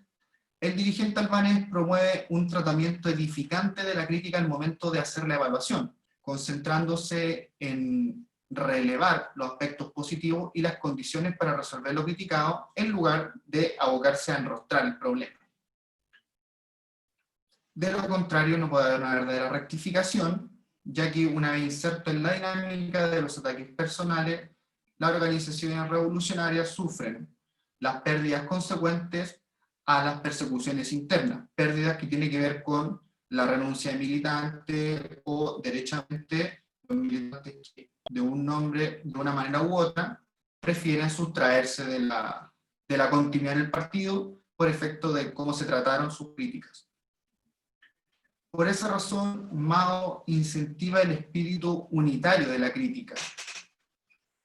el dirigente albanés promueve un tratamiento edificante de la crítica al momento de hacer la evaluación, concentrándose en relevar los aspectos positivos y las condiciones para resolver lo criticado, en lugar de abocarse a enrostrar el problema. De lo contrario, no puede haber una verdadera rectificación, ya que una vez inserto en la dinámica de los ataques personales, las organizaciones revolucionarias sufren las pérdidas consecuentes a las persecuciones internas, pérdidas que tienen que ver con la renuncia de militantes o derechamente los militantes que de un nombre, de una manera u otra, prefieren sustraerse de la continuidad en el partido por efecto de cómo se trataron sus críticas. Por esa razón, Mao incentiva el espíritu unitario de la crítica.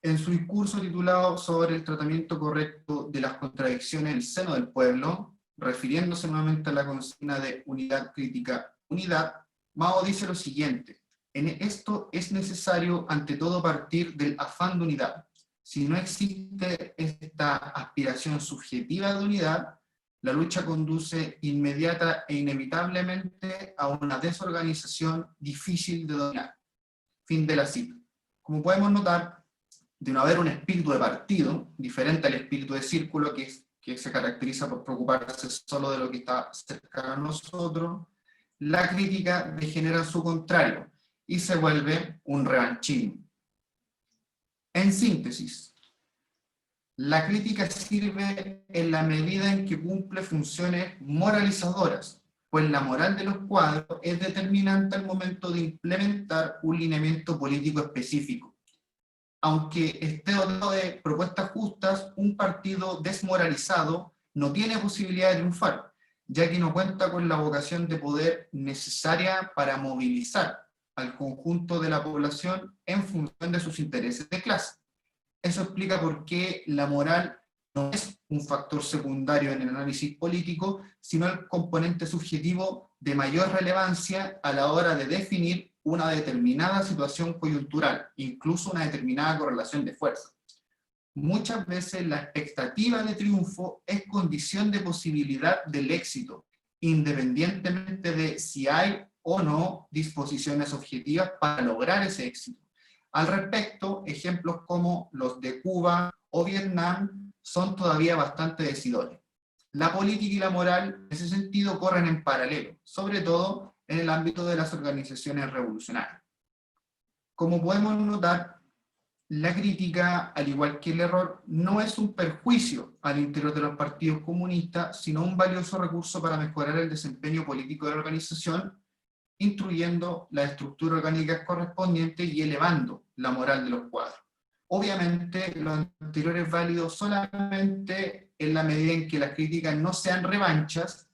En su discurso titulado sobre el tratamiento correcto de las contradicciones en el seno del pueblo, refiriéndose nuevamente a la consigna de unidad crítica, unidad, Mao dice lo siguiente: en esto es necesario ante todo partir del afán de unidad. Si no existe esta aspiración subjetiva de unidad, la lucha conduce inmediata e inevitablemente a una desorganización difícil de dominar. Fin de la cita. Como podemos notar, de no haber un espíritu de partido, diferente al espíritu de círculo que se caracteriza por preocuparse solo de lo que está cerca de nosotros, la crítica degenera en su contrario y se vuelve un revanchismo. En síntesis, la crítica sirve en la medida en que cumple funciones moralizadoras, pues la moral de los cuadros es determinante al momento de implementar un lineamiento político específico. Aunque esté dotado de propuestas justas, un partido desmoralizado no tiene posibilidad de triunfar, ya que no cuenta con la vocación de poder necesaria para movilizar al conjunto de la población en función de sus intereses de clase. Eso explica por qué la moral no es un factor secundario en el análisis político, sino el componente subjetivo de mayor relevancia a la hora de definir una determinada situación coyuntural, incluso una determinada correlación de fuerza. Muchas veces la expectativa de triunfo es condición de posibilidad del éxito, independientemente de si hay o no disposiciones objetivas para lograr ese éxito. Al respecto, ejemplos como los de Cuba o Vietnam son todavía bastante decidores. La política y la moral, en ese sentido, corren en paralelo, sobre todo en el ámbito de las organizaciones revolucionarias. Como podemos notar, la crítica, al igual que el error, no es un perjuicio al interior de los partidos comunistas, sino un valioso recurso para mejorar el desempeño político de la organización, instruyendo la estructura orgánica correspondiente y elevando la moral de los cuadros. Obviamente, lo anterior es válido solamente en la medida en que las críticas no sean revanchas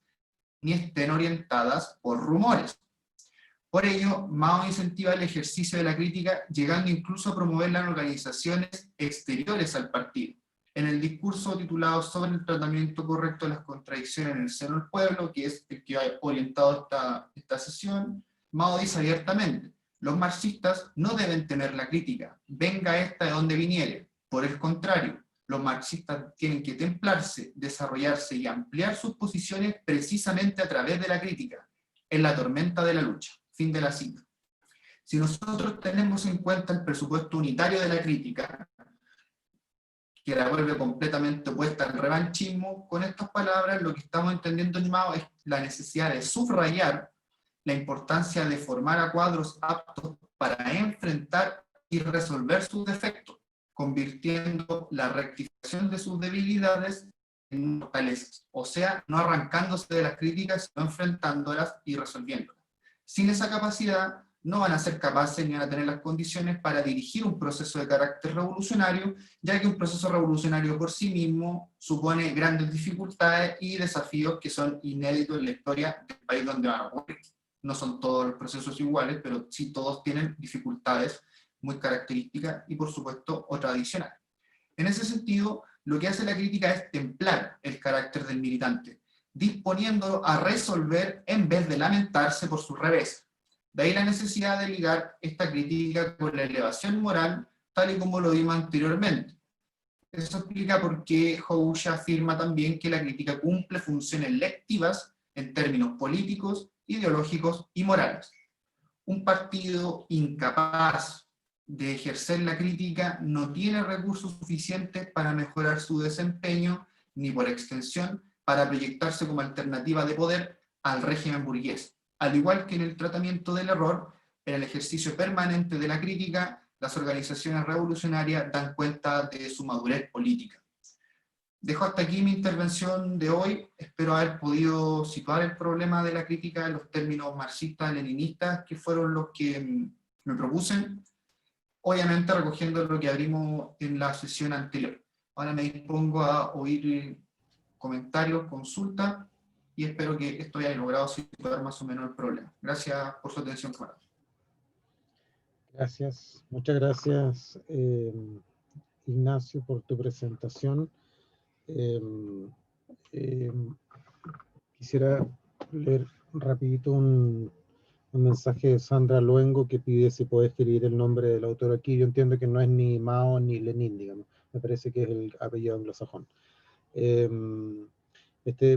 ni estén orientadas por rumores. Por ello, Mao incentiva el ejercicio de la crítica, llegando incluso a promoverla en organizaciones exteriores al partido. En el discurso titulado sobre el tratamiento correcto de las contradicciones en el seno del pueblo, que es el que ha orientado esta sesión, Mao dice abiertamente: los marxistas no deben temer la crítica, venga esta de donde viniere. Por el contrario, los marxistas tienen que templarse, desarrollarse y ampliar sus posiciones precisamente a través de la crítica, en la tormenta de la lucha. Fin de la cita. Si nosotros tenemos en cuenta el presupuesto unitario de la crítica, que la vuelve completamente opuesta al revanchismo, con estas palabras lo que estamos entendiendo en Mao es la necesidad de subrayar la importancia de formar a cuadros aptos para enfrentar y resolver sus defectos, convirtiendo la rectificación de sus debilidades en fortalezas, o sea, no arrancándose de las críticas, sino enfrentándolas y resolviéndolas. Sin esa capacidad, no van a ser capaces ni van a tener las condiciones para dirigir un proceso de carácter revolucionario, ya que un proceso revolucionario por sí mismo supone grandes dificultades y desafíos que son inéditos en la historia del país donde van a ocurrir. No son todos los procesos iguales, pero sí todos tienen dificultades muy características y, por supuesto, otras adicionales. En ese sentido, lo que hace la crítica es templar el carácter del militante, disponiéndolo a resolver en vez de lamentarse por su revés. De ahí la necesidad de ligar esta crítica con la elevación moral, tal y como lo vimos anteriormente. Eso explica por qué Houcha afirma también que la crítica cumple funciones lectivas en términos políticos, ideológicos y morales. Un partido incapaz de ejercer la crítica no tiene recursos suficientes para mejorar su desempeño, ni por extensión para proyectarse como alternativa de poder al régimen burgués. Al igual que en el tratamiento del error, en el ejercicio permanente de la crítica, las organizaciones revolucionarias dan cuenta de su madurez política. Dejo hasta aquí mi intervención de hoy. Espero haber podido situar el problema de la crítica en los términos marxistas-leninistas, que fueron los que me propuse, obviamente recogiendo lo que abrimos en la sesión anterior. Ahora me dispongo a oír comentarios, consultas, y espero que esto haya logrado situar más o menos el problema. Gracias por su atención, camaradas. Gracias, muchas gracias, Ignacio, por tu presentación. Quisiera leer rapidito un mensaje de Sandra Luengo que pide si puede escribir el nombre del autor aquí. Yo entiendo que no es ni Mao ni Lenin, digamos. Me parece que es el apellido anglosajón.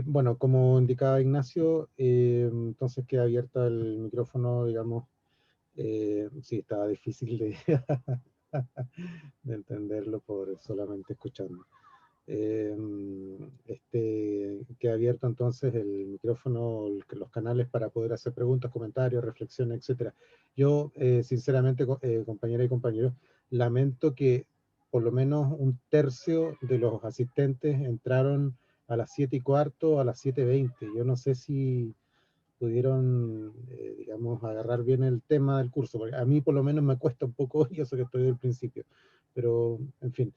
Bueno, como indicaba Ignacio, entonces queda abierto el micrófono, digamos. Sí, estaba difícil de, de entenderlo. solamente escuchando. Queda abierto entonces el micrófono, los canales para poder hacer preguntas, comentarios, reflexiones, etcétera. Yo, sinceramente, compañeras y compañeros, lamento que por lo menos un tercio de los asistentes entraron a las 7:15, a las 7:20. Yo no sé si pudieron, digamos, agarrar bien el tema del curso, porque a mí por lo menos me cuesta un poco, y eso que estoy del principio, pero en fin.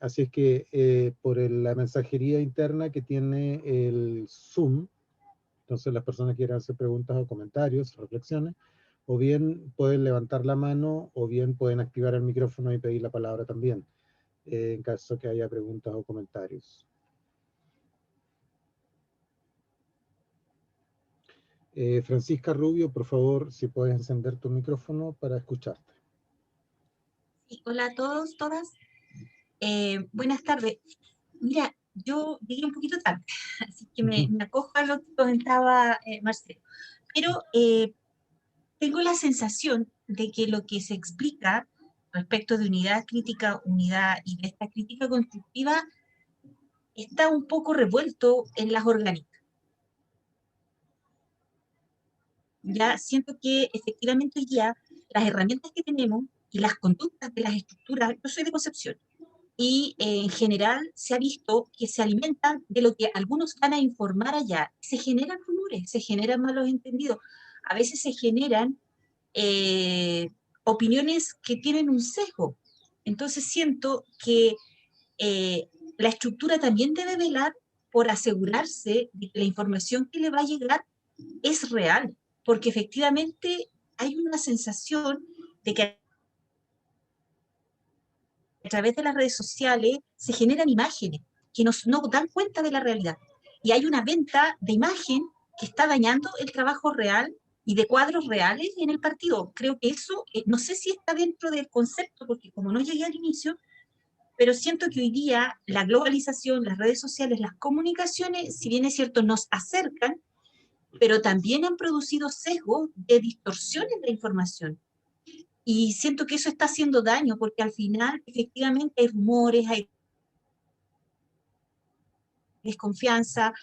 Así es que por la mensajería interna que tiene el Zoom, entonces las personas que quieran hacer preguntas o comentarios, reflexiones, o bien pueden levantar la mano, o bien pueden activar el micrófono y pedir la palabra también, en caso que haya preguntas o comentarios. Francisca Rubio, por favor, si puedes encender tu micrófono para escucharte. Sí, hola a todos, todas. Buenas tardes. Mira, yo llegué un poquito tarde, así que me acojo a lo que comentaba Marcelo. Pero tengo la sensación de que lo que se explica respecto de unidad crítica, unidad y de esta crítica constructiva está un poco revuelto en las orgánicas. Ya siento que efectivamente hoy día las herramientas que tenemos y las conductas de las estructuras, yo soy de Concepción, y en general se ha visto que se alimentan de lo que algunos van a informar allá. Se generan rumores, se generan malos entendidos, a veces se generan opiniones que tienen un sesgo. Entonces siento que la estructura también debe velar por asegurarse de que la información que le va a llegar es real, porque efectivamente hay una sensación de que a través de las redes sociales se generan imágenes que no dan cuenta de la realidad. Y hay una venta de imagen que está dañando el trabajo real y de cuadros reales en el partido. Creo que eso, no sé si está dentro del concepto, porque como no llegué al inicio, pero siento que hoy día la globalización, las redes sociales, las comunicaciones, si bien es cierto, nos acercan, pero también han producido sesgos de distorsiones de la información. Y siento que eso está haciendo daño, porque al final efectivamente hay rumores, hay desconfianza,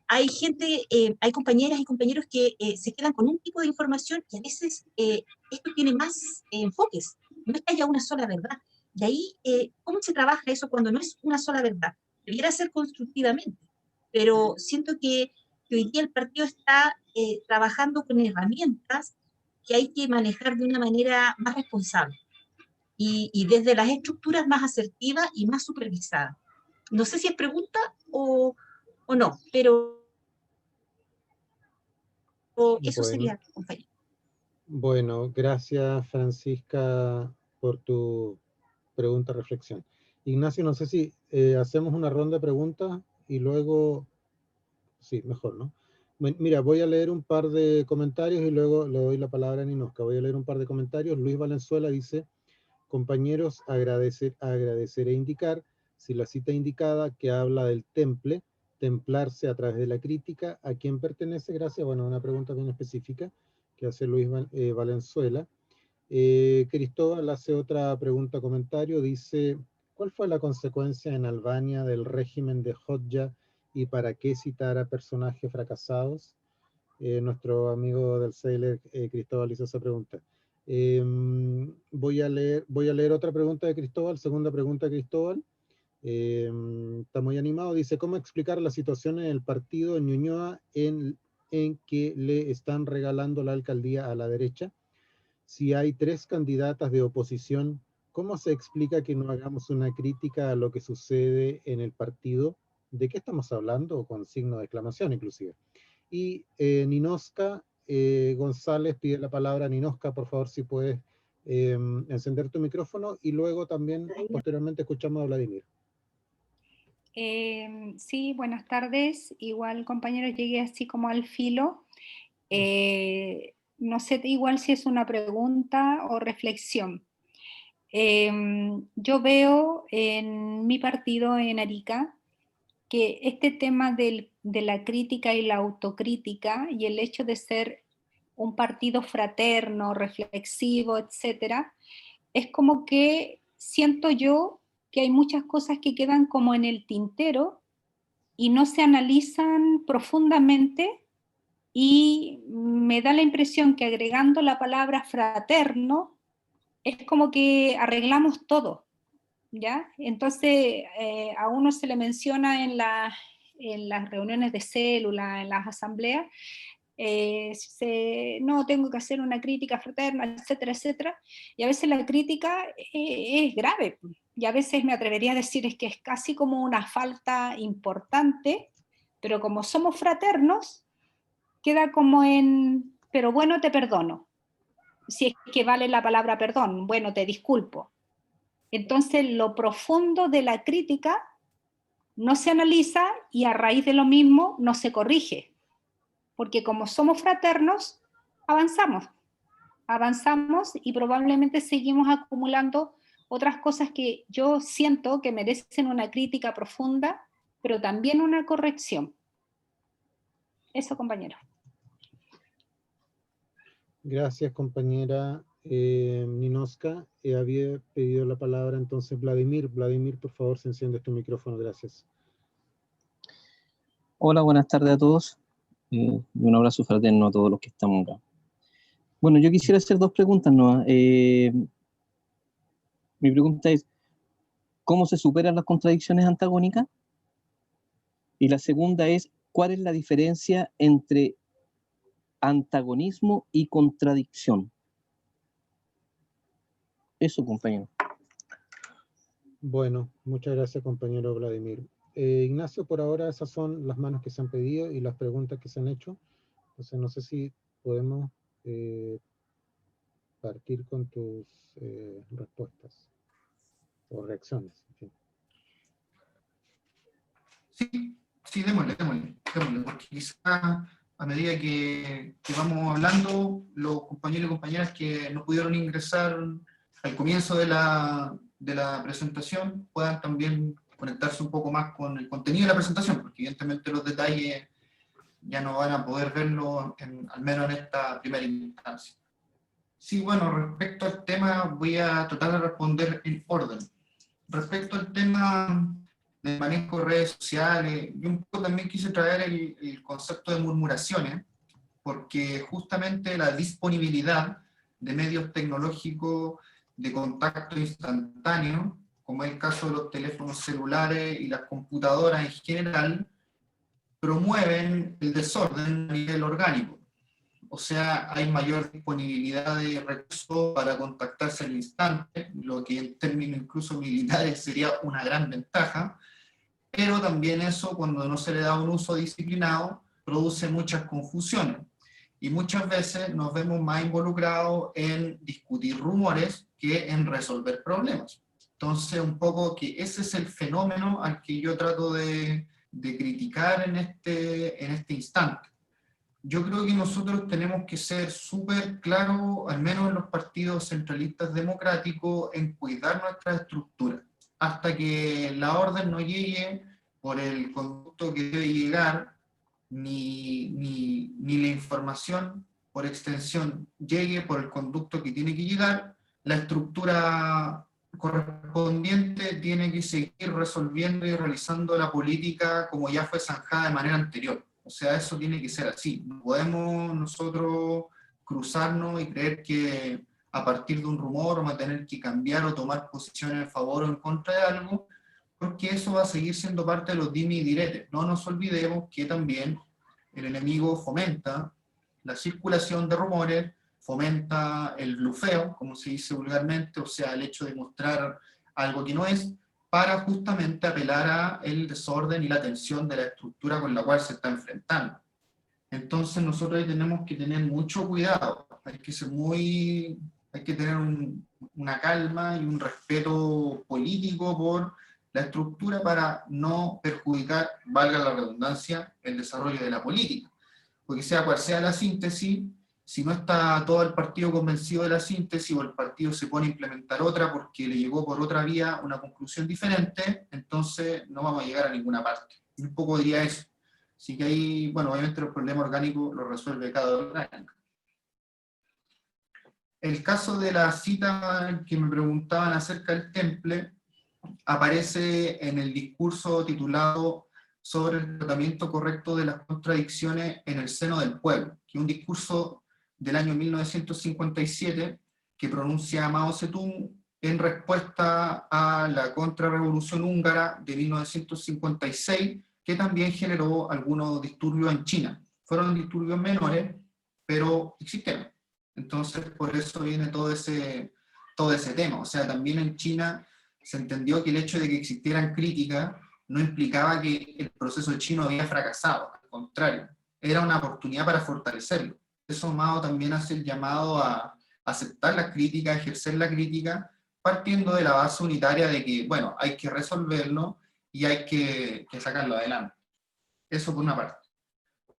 hay gente, hay compañeras y compañeros que se quedan con un tipo de información y a veces esto tiene más enfoques, no es que haya una sola verdad. Y ahí, ¿cómo se trabaja eso cuando no es una sola verdad? Debiera ser constructivamente, pero siento que hoy día el partido está trabajando con herramientas que hay que manejar de una manera más responsable y desde las estructuras más asertivas y más supervisadas. No sé si es pregunta o no, pero eso Bueno, sería, compañero. bueno, gracias Francisca por tu pregunta, reflexión. Ignacio, no sé si hacemos una ronda de preguntas y luego, sí, mejor, ¿no? Mira, voy a leer un par de comentarios y luego le doy la palabra a Ninosca. Voy a leer un par de comentarios. Luis Valenzuela dice: compañeros, agradecer e indicar, si la cita indicada que habla del temple, templarse a través de la crítica, ¿a quién pertenece? Gracias. Bueno, una pregunta bien específica que hace Luis Valenzuela. Cristóbal hace otra pregunta, comentario, dice: ¿cuál fue la consecuencia en Albania del régimen de Hodja y para qué citar a personajes fracasados? Nuestro amigo del Sailor, Cristóbal, hizo esa pregunta. Voy a leer otra pregunta de Cristóbal, segunda pregunta de Cristóbal. Está muy animado, dice: ¿cómo explicar la situación en el partido en Ñuñoa en que le están regalando la alcaldía a la derecha? Si hay 3 candidatas de oposición, ¿cómo se explica que no hagamos una crítica a lo que sucede en el partido? ¿De qué estamos hablando? Con signo de exclamación inclusive. Y Ninosca González pide la palabra. Ninosca, por favor, si puedes encender tu micrófono, y luego también posteriormente escuchamos a Vladimir. Sí, buenas tardes. Igual, compañeros, llegué así como al filo. No sé igual si es una pregunta o reflexión. Yo veo en mi partido en Arica que este tema de la crítica y la autocrítica y el hecho de ser un partido fraterno, reflexivo, etcétera, es como que siento yo que hay muchas cosas que quedan como en el tintero y no se analizan profundamente, y me da la impresión que agregando la palabra fraterno es como que arreglamos todo, ¿ya? Entonces a uno se le menciona en las reuniones de célula, en las asambleas, no, tengo que hacer una crítica fraterna, etcétera, etcétera, y a veces la crítica es grave, y a veces me atrevería a decir es que es casi como una falta importante, pero como somos fraternos, queda como en, pero bueno, te perdono, si es que vale la palabra perdón, bueno, te disculpo. Entonces lo profundo de la crítica no se analiza y a raíz de lo mismo no se corrige, porque como somos fraternos, avanzamos y probablemente seguimos acumulando otras cosas que yo siento que merecen una crítica profunda, pero también una corrección. Eso, compañero. Gracias, compañera Ninoska. Había pedido la palabra entonces Vladimir. Vladimir, por favor, se enciende tu micrófono. Gracias. Hola, buenas tardes a todos. Y un abrazo fraterno a todos los que estamos acá. Bueno, yo quisiera hacer dos preguntas, ¿no? Mi pregunta es, ¿cómo se superan las contradicciones antagónicas? Y la segunda es, ¿cuál es la diferencia entre antagonismo y contradicción? Eso, compañero. Bueno, muchas gracias, compañero Vladimir. Ignacio, por ahora esas son las manos que se han pedido y las preguntas que se han hecho. Entonces, no sé si podemos partir con tus respuestas o reacciones. En fin. Sí, démosle, porque quizás a medida que vamos hablando, los compañeros y compañeras que no pudieron ingresar al comienzo de la presentación puedan también conectarse un poco más con el contenido de la presentación, porque evidentemente los detalles ya no van a poder verlo, al menos en esta primera instancia. Sí, bueno, respecto al tema, voy a tratar de responder en orden. Respecto al tema del manejo de redes sociales, yo un poco también quise traer el concepto de murmuraciones, porque justamente la disponibilidad de medios tecnológicos de contacto instantáneo, como es el caso de los teléfonos celulares y las computadoras en general, promueven el desorden a nivel orgánico. O sea, hay mayor disponibilidad de recursos para contactarse al instante, lo que en términos incluso militares sería una gran ventaja, pero también eso, cuando no se le da un uso disciplinado, produce muchas confusiones. Y muchas veces nos vemos más involucrados en discutir rumores que en resolver problemas. Entonces, un poco que ese es el fenómeno al que yo trato de criticar en este instante. Yo creo que nosotros tenemos que ser súper claros, al menos en los partidos centralistas democráticos, en cuidar nuestra estructura, hasta que la orden no llegue por el conducto que debe llegar, ni la información por extensión llegue por el conducto que tiene que llegar, la estructura correspondiente tiene que seguir resolviendo y realizando la política como ya fue zanjada de manera anterior. O sea, eso tiene que ser así. No podemos nosotros cruzarnos y creer que a partir de un rumor vamos a tener que cambiar o tomar posiciones a favor o en contra de algo, porque eso va a seguir siendo parte de los dimes y diretes. No nos olvidemos que también el enemigo fomenta la circulación de rumores, fomenta el blufeo, como se dice vulgarmente, o sea, el hecho de mostrar algo que no es, para justamente apelar a el desorden y la tensión de la estructura con la cual se está enfrentando. Entonces nosotros ahí tenemos que tener mucho cuidado, hay que tener una calma y un respeto político por la estructura para no perjudicar, valga la redundancia, el desarrollo de la política. Porque sea cual sea la síntesis, si no está todo el partido convencido de la síntesis o el partido se pone a implementar otra porque le llegó por otra vía una conclusión diferente, entonces no vamos a llegar a ninguna parte. Y un poco diría eso. Así que ahí, bueno, obviamente los problemas orgánicos los resuelve cada orgánico. El caso de la cita que me preguntaban acerca del temple, aparece en el discurso titulado sobre el tratamiento correcto de las contradicciones en el seno del pueblo, que es un discurso del año 1957 que pronuncia Mao Zedong en respuesta a la contrarrevolución húngara de 1956, que también generó algunos disturbios en China. Fueron disturbios menores, pero existieron. Entonces, por eso viene todo ese tema. O sea, también en China se entendió que el hecho de que existieran críticas no implicaba que el proceso chino había fracasado, al contrario, era una oportunidad para fortalecerlo. Eso Mao también hace el llamado a aceptar las críticas, ejercer la crítica, partiendo de la base unitaria de que, bueno, hay que resolverlo y hay que sacarlo adelante. Eso por una parte.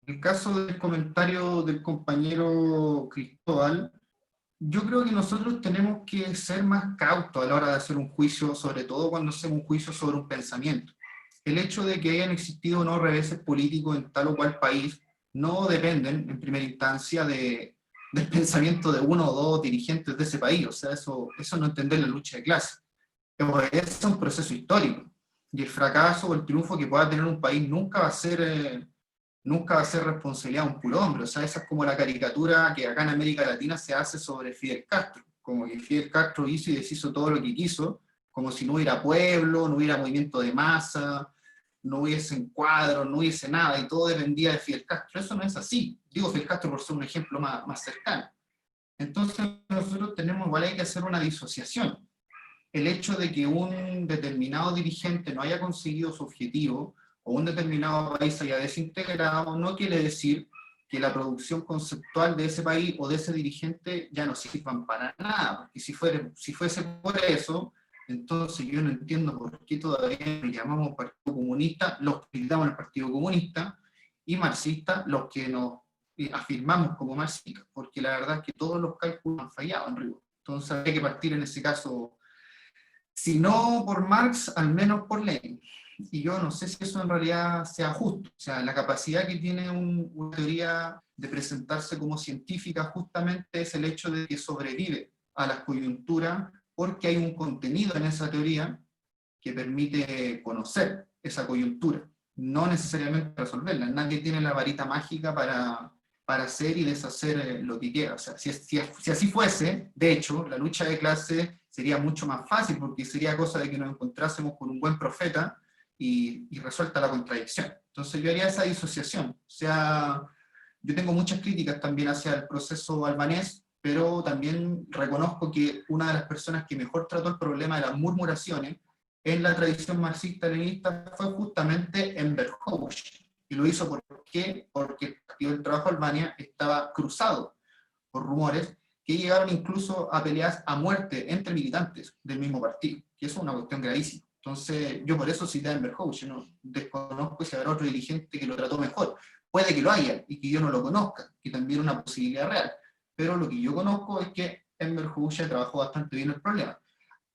En el caso del comentario del compañero Cristóbal, yo creo que nosotros tenemos que ser más cautos a la hora de hacer un juicio, sobre todo cuando hacemos un juicio sobre un pensamiento. El hecho de que hayan existido o no reveses políticos en tal o cual país no dependen, en primera instancia, del pensamiento de uno o dos dirigentes de ese país. O sea, eso no entender la lucha de clase. Es un proceso histórico. Y el fracaso o el triunfo que pueda tener un país nunca va a ser responsabilidad de un puro hombre. O sea, esa es como la caricatura que acá en América Latina se hace sobre Fidel Castro. Como que Fidel Castro hizo y deshizo todo lo que quiso, como si no hubiera pueblo, no hubiera movimiento de masa, no hubiese encuadros, no hubiese nada, y todo dependía de Fidel Castro. Eso no es así. Digo Fidel Castro por ser un ejemplo más cercano. Entonces nosotros igual hay que hacer una disociación. El hecho de que un determinado dirigente no haya conseguido su objetivo, o un determinado país haya desintegrado, no quiere decir que la producción conceptual de ese país o de ese dirigente ya no sirvan para nada, porque si fuese por eso, entonces yo no entiendo por qué todavía nos llamamos Partido Comunista, los que gritamos el Partido Comunista, y marxistas los que nos afirmamos como marxistas, porque la verdad es que todos los cálculos han fallado en rigor. Entonces hay que partir en ese caso, si no por Marx, al menos por Lenin. Y yo no sé si eso en realidad sea justo. O sea, la capacidad que tiene una teoría de presentarse como científica justamente es el hecho de que sobrevive a las coyunturas porque hay un contenido en esa teoría que permite conocer esa coyuntura, no necesariamente resolverla. Nadie tiene la varita mágica para hacer y deshacer lo que quiera. O sea, si así fuese, de hecho, la lucha de clases sería mucho más fácil porque sería cosa de que nos encontrásemos con un buen profeta y resuelta la contradicción. Entonces yo haría esa disociación. O sea, yo tengo muchas críticas también hacia el proceso albanés, pero también reconozco que una de las personas que mejor trató el problema de las murmuraciones en la tradición marxista-leninista fue justamente Enver Hoxha. Y lo hizo porque el Partido del Trabajo de Albania estaba cruzado por rumores que llegaron incluso a peleas a muerte entre militantes del mismo partido, que eso es una cuestión gravísima. Entonces, yo por eso cité a Enver Hoxha, no desconozco si habrá otro dirigente que lo trató mejor. Puede que lo haya y que yo no lo conozca, que también es una posibilidad real. Pero lo que yo conozco es que Enver Hoxha trabajó bastante bien el problema.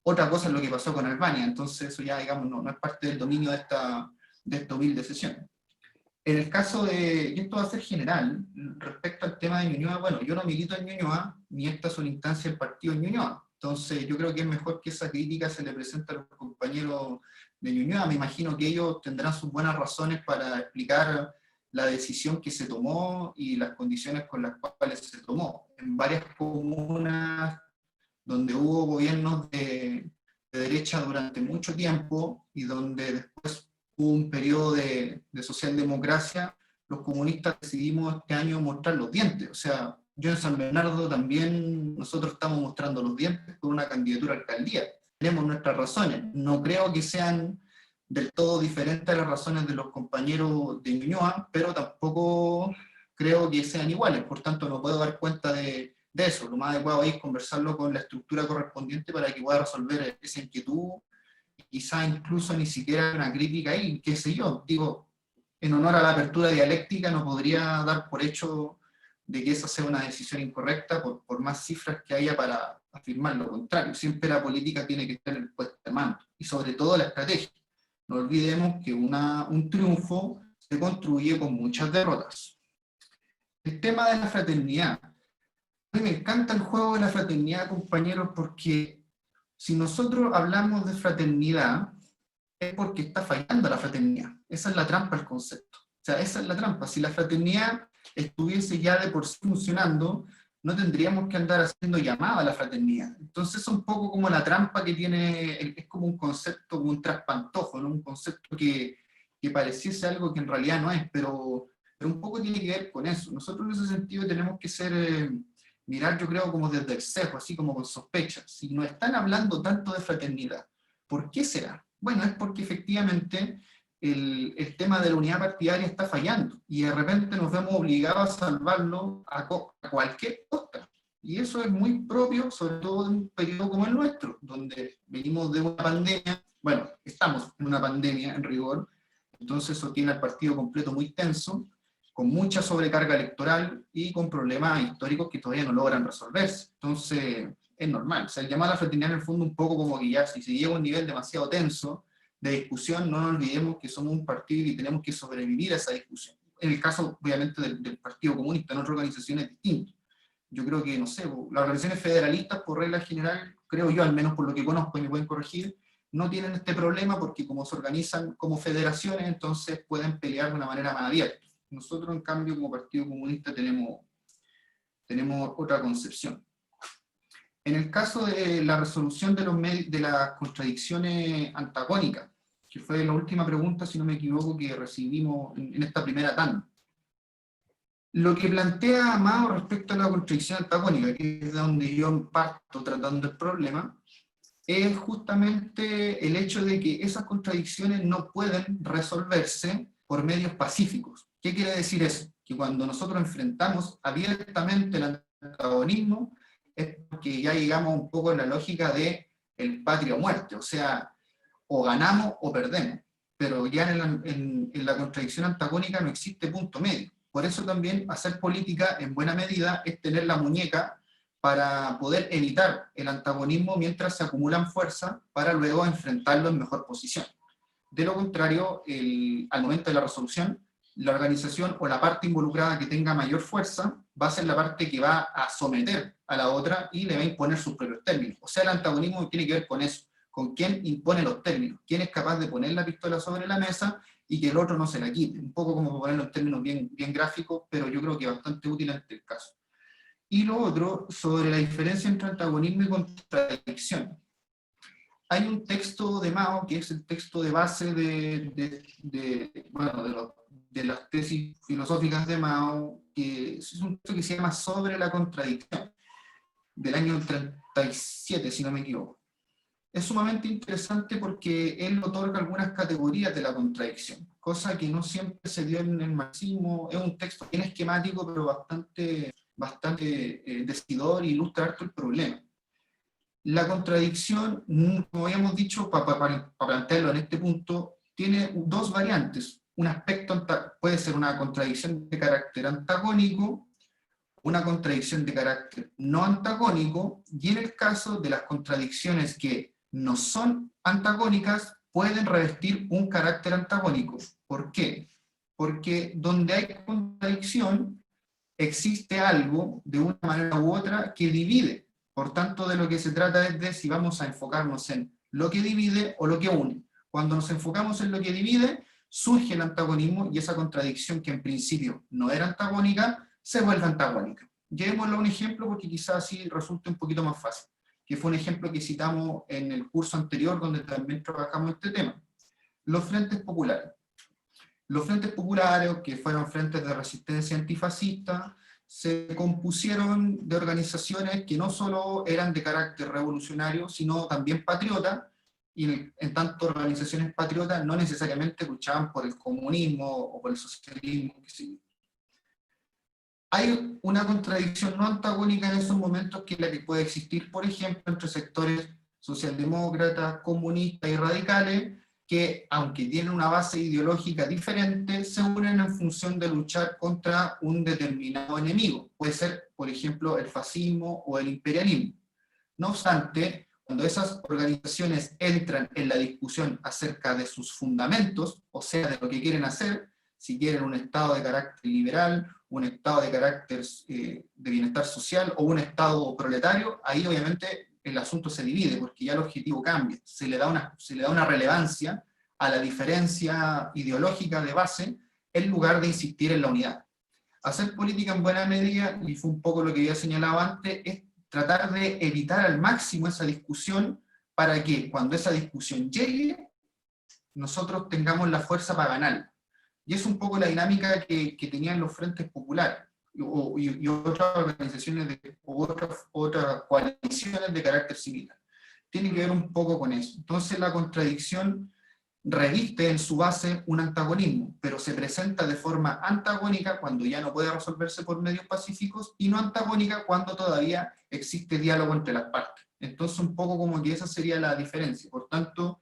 Otra cosa es lo que pasó con Albania, entonces eso ya, digamos, no es parte del dominio de esta humilde sesión. En el caso y esto va a ser general, respecto al tema de Ñuñoa, bueno, yo no milito en Ñuñoa, ni esta es una instancia del partido en Ñuñoa. Entonces yo creo que es mejor que esa crítica se le presente a los compañeros de Ñuñoa. Me imagino que ellos tendrán sus buenas razones para explicar la decisión que se tomó y las condiciones con las cuales se tomó. En varias comunas donde hubo gobiernos de derecha durante mucho tiempo y donde después hubo un periodo de socialdemocracia, los comunistas decidimos este año mostrar los dientes. O sea, yo en San Bernardo también, nosotros estamos mostrando los dientes con una candidatura a alcaldía. Tenemos nuestras razones. No creo que sean del todo diferentes a las razones de los compañeros de Ñuñoa, pero tampoco creo que sean iguales. Por tanto, no puedo dar cuenta de eso. Lo más adecuado es conversarlo con la estructura correspondiente para que pueda resolver esa inquietud. Quizá incluso ni siquiera una crítica ahí, qué sé yo. Digo, en honor a la apertura dialéctica, no podría dar por hecho de que esa sea una decisión incorrecta por más cifras que haya para afirmar lo contrario. Siempre la política tiene que estar en el puesto de mando, y sobre todo la estrategia. No olvidemos que un triunfo se construye con muchas derrotas. El tema de la fraternidad. A mí me encanta el juego de la fraternidad, compañeros, porque Si nosotros hablamos de fraternidad, es porque está fallando la fraternidad. Esa es la trampa del concepto. O sea, esa es la trampa. Si la fraternidad estuviese ya de por sí funcionando, no tendríamos que andar haciendo llamada a la fraternidad. Entonces es un poco como la trampa que tiene, es como un concepto, como un traspantojo, ¿no? Un concepto que pareciese algo que en realidad no es, pero un poco tiene que ver con eso. Nosotros en ese sentido tenemos que mirar, yo creo, como desde el sesgo, así como con sospecha. Si nos están hablando tanto de fraternidad, ¿por qué será? Bueno, es porque efectivamente el tema de la unidad partidaria está fallando y de repente nos vemos obligados a salvarlo a cualquier costa. Y eso es muy propio, sobre todo en un periodo como el nuestro, donde venimos de una pandemia, bueno, estamos en una pandemia en rigor, entonces eso tiene al partido completo muy tenso, con mucha sobrecarga electoral y con problemas históricos que todavía no logran resolverse. Entonces, es normal. O sea, el llamado a la fraternidad en el fondo un poco como que ya, si se llega a un nivel demasiado tenso de discusión, no nos olvidemos que somos un partido y tenemos que sobrevivir a esa discusión. En el caso, obviamente, del Partido Comunista, en otras organizaciones distintas. Yo creo que, no sé, las organizaciones federalistas, por regla general, creo yo, al menos por lo que conozco y me pueden corregir, no tienen este problema porque como se organizan como federaciones, entonces pueden pelear de una manera más abierta. Nosotros, en cambio, como Partido Comunista tenemos otra concepción. En el caso de la resolución de las contradicciones antagónicas, que fue la última pregunta, si no me equivoco, que recibimos en esta primera tanda. Lo que plantea Amado respecto a la contradicción antagónica, que es de donde yo parto tratando el problema, es justamente el hecho de que esas contradicciones no pueden resolverse por medios pacíficos. ¿Qué quiere decir eso? Que cuando nosotros enfrentamos abiertamente el antagonismo, es porque ya llegamos un poco en la lógica de el patria o muerte, o sea, o ganamos o perdemos, pero ya en la contradicción antagónica no existe punto medio. Por eso también hacer política en buena medida es tener la muñeca para poder evitar el antagonismo mientras se acumulan fuerzas para luego enfrentarlo en mejor posición. De lo contrario, al momento de la resolución, la organización o la parte involucrada que tenga mayor fuerza va a ser la parte que va a someter a la otra y le va a imponer sus propios términos. O sea, el antagonismo tiene que ver con eso, con quién impone los términos, quién es capaz de poner la pistola sobre la mesa y que el otro no se la quite. Un poco como ponerlo en términos bien gráficos, pero yo creo que bastante útil en este caso. Y lo otro, sobre la diferencia entre antagonismo y contradicción. Hay un texto de Mao, que es el texto de base de las tesis filosóficas de Mao, que es un texto que se llama Sobre la contradicción, del año 37, si no me equivoco. Es sumamente interesante porque él otorga algunas categorías de la contradicción, cosa que no siempre se dio en el marxismo. Es un texto bien esquemático, pero bastante decidor e ilustra harto el problema. La contradicción, como habíamos dicho, para plantearlo en este punto, tiene dos variantes. Un aspecto puede ser una contradicción de carácter antagónico, una contradicción de carácter no antagónico, y en el caso de las contradicciones que no son antagónicas, pueden revestir un carácter antagónico. ¿Por qué? Porque donde hay contradicción, existe algo, de una manera u otra, que divide. Por tanto, de lo que se trata es de si vamos a enfocarnos en lo que divide o lo que une. Cuando nos enfocamos en lo que divide, surge el antagonismo y esa contradicción que en principio no era antagónica, se vuelve antagónica. Llevémoslo a un ejemplo porque quizás así resulte un poquito más fácil, que fue un ejemplo que citamos en el curso anterior donde también trabajamos este tema. Los frentes populares. Los frentes populares, que fueron frentes de resistencia antifascista, se compusieron de organizaciones que no solo eran de carácter revolucionario, sino también patriota, y en tanto organizaciones patriotas no necesariamente luchaban por el comunismo o por el socialismo. Hay una contradicción no antagónica en esos momentos que es la que puede existir, por ejemplo, entre sectores socialdemócratas, comunistas y radicales, que, aunque tienen una base ideológica diferente, se unen en función de luchar contra un determinado enemigo. Puede ser, por ejemplo, el fascismo o el imperialismo. No obstante, cuando esas organizaciones entran en la discusión acerca de sus fundamentos, o sea, de lo que quieren hacer, si quieren un Estado de carácter liberal, un Estado de carácter de bienestar social o un Estado proletario, ahí obviamente el asunto se divide, porque ya el objetivo cambia, se le da una relevancia a la diferencia ideológica de base, en lugar de insistir en la unidad. Hacer política en buena medida, y fue un poco lo que había señalado antes, es tratar de evitar al máximo esa discusión, para que cuando esa discusión llegue, nosotros tengamos la fuerza para ganar. Y es un poco la dinámica que tenían los frentes populares y otras organizaciones o otras coaliciones de carácter similar. Tiene que ver un poco con eso. Entonces la contradicción reviste en su base un antagonismo, pero se presenta de forma antagónica cuando ya no puede resolverse por medios pacíficos, y no antagónica cuando todavía existe diálogo entre las partes. Entonces un poco como que esa sería la diferencia. Por tanto,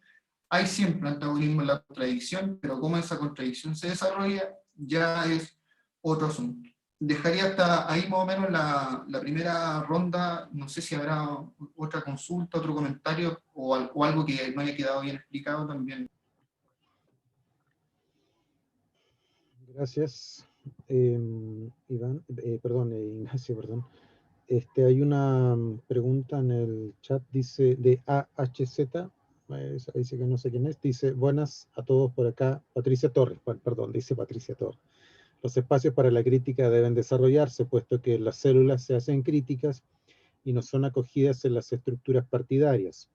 hay siempre antagonismo en la contradicción, pero cómo esa contradicción se desarrolla ya es otro asunto. Dejaría hasta ahí más o menos la primera ronda. No sé si habrá otra consulta, otro comentario o algo que no haya quedado bien explicado también. Gracias, Ignacio, perdón. Hay una pregunta en el chat, dice, de AHZ, dice que no sé quién es, dice, buenas a todos por acá, Patricia Torres, perdón, dice Patricia Torres. Los espacios para la crítica deben desarrollarse, puesto que las células se hacen críticas y no son acogidas en las estructuras partidarias.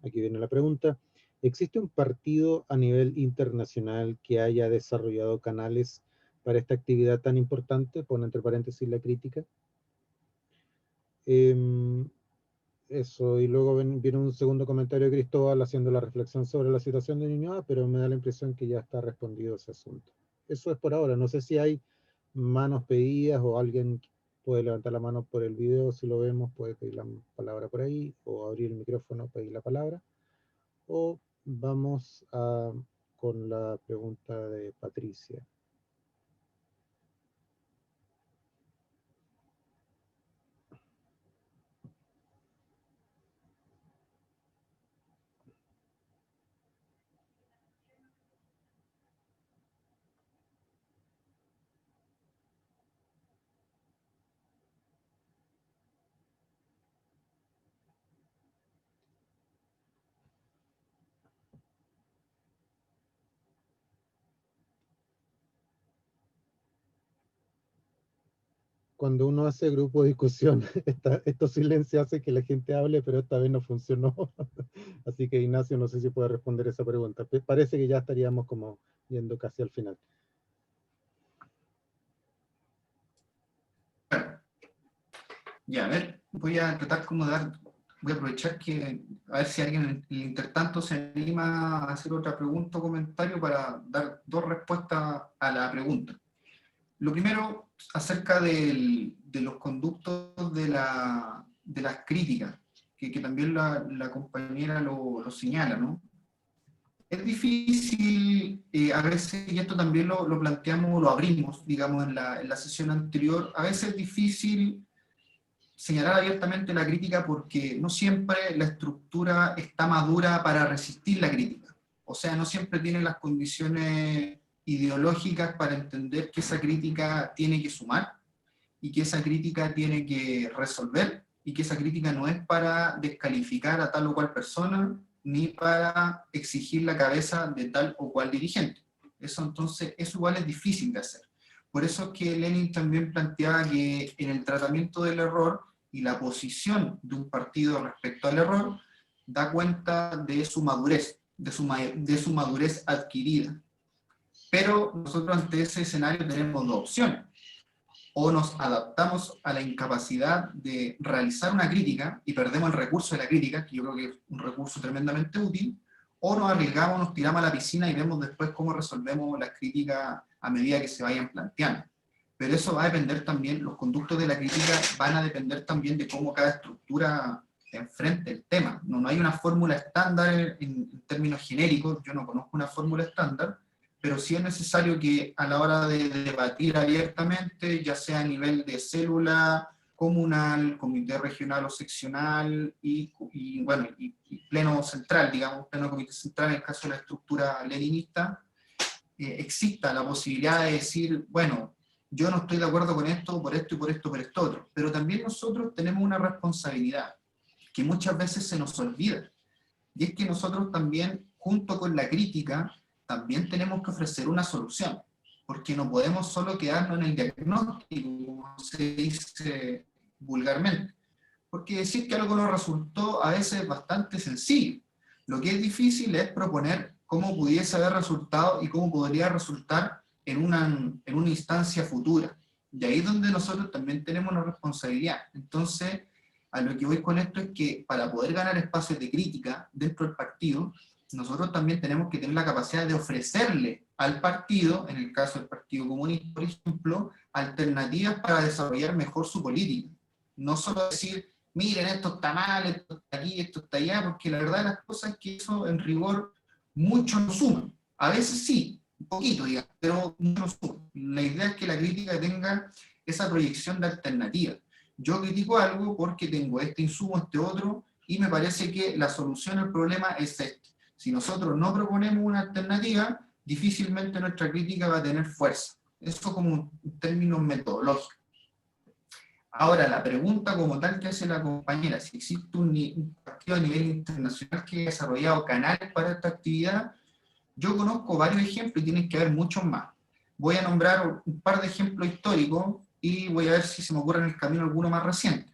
Aquí viene la pregunta. ¿Existe un partido a nivel internacional que haya desarrollado canales para esta actividad tan importante? Pone entre paréntesis la crítica. Eso, y luego viene un segundo comentario de Cristóbal haciendo la reflexión sobre la situación de Ñuñoa, pero me da la impresión que ya está respondido ese asunto. Eso es por ahora. No sé si hay manos pedidas o alguien puede levantar la mano por el video, si lo vemos, puede pedir la palabra por ahí, o abrir el micrófono, pedir la palabra. O vamos con la pregunta de Patricia. Cuando uno hace grupo de discusión, estos silencios hacen que la gente hable, pero esta vez no funcionó. Así que Ignacio, no sé si puede responder esa pregunta. Parece que ya estaríamos como yendo casi al final. Ya, a ver, voy a tratar voy a aprovechar que, a ver si alguien en el intertanto se anima a hacer otra pregunta o comentario para dar dos respuestas a la pregunta. Lo primero, acerca de los conductos de las críticas, que también la compañera lo señala, ¿no? Es difícil, a veces, y esto también lo planteamos, lo abrimos, digamos, en la sesión anterior, a veces es difícil señalar abiertamente la crítica porque no siempre la estructura está madura para resistir la crítica. O sea, no siempre tiene las condiciones ideológicas para entender que esa crítica tiene que sumar y que esa crítica tiene que resolver y que esa crítica no es para descalificar a tal o cual persona ni para exigir la cabeza de tal o cual dirigente. Eso igual es difícil de hacer. Por eso es que Lenin también planteaba que en el tratamiento del error y la posición de un partido respecto al error da cuenta de su madurez, de su madurez adquirida. Pero nosotros ante ese escenario tenemos dos opciones. O nos adaptamos a la incapacidad de realizar una crítica y perdemos el recurso de la crítica, que yo creo que es un recurso tremendamente útil, o nos arriesgamos, nos tiramos a la piscina y vemos después cómo resolvemos las críticas a medida que se vayan planteando. Pero eso va a depender también, los conductos de la crítica van a depender también de cómo cada estructura enfrente el tema. No hay una fórmula estándar en términos genéricos, yo no conozco una fórmula estándar, pero sí es necesario que a la hora de debatir abiertamente, ya sea a nivel de célula comunal, comité regional o seccional y pleno central, digamos, pleno comité central en el caso de la estructura leninista, exista la posibilidad de decir, bueno, yo no estoy de acuerdo con esto, por esto y por esto, por esto otro. Pero también nosotros tenemos una responsabilidad, que muchas veces se nos olvida. Y es que nosotros también, junto con la crítica, también tenemos que ofrecer una solución, porque no podemos solo quedarnos en el diagnóstico, como se dice vulgarmente. Porque decir que algo no resultó a veces es bastante sencillo. Lo que es difícil es proponer cómo pudiese haber resultado y cómo podría resultar en una instancia futura. Y ahí es donde nosotros también tenemos una responsabilidad. Entonces, a lo que voy con esto es que para poder ganar espacios de crítica dentro del partido, nosotros también tenemos que tener la capacidad de ofrecerle al partido, en el caso del Partido Comunista, por ejemplo, alternativas para desarrollar mejor su política. No solo decir, miren, esto está mal, esto está aquí, esto está allá, porque la verdad de las cosas es que eso en rigor mucho no suma. A veces sí, un poquito, digamos, pero mucho no suma. La idea es que la crítica tenga esa proyección de alternativa. Yo critico algo porque tengo este insumo, este otro, y me parece que la solución al problema es este. Si nosotros no proponemos una alternativa, difícilmente nuestra crítica va a tener fuerza. Eso como un término metodológico. Ahora, la pregunta como tal que hace la compañera, si existe un partido a nivel internacional que haya desarrollado canales para esta actividad, yo conozco varios ejemplos y tienen que haber muchos más. Voy a nombrar un par de ejemplos históricos y voy a ver si se me ocurre en el camino alguno más reciente.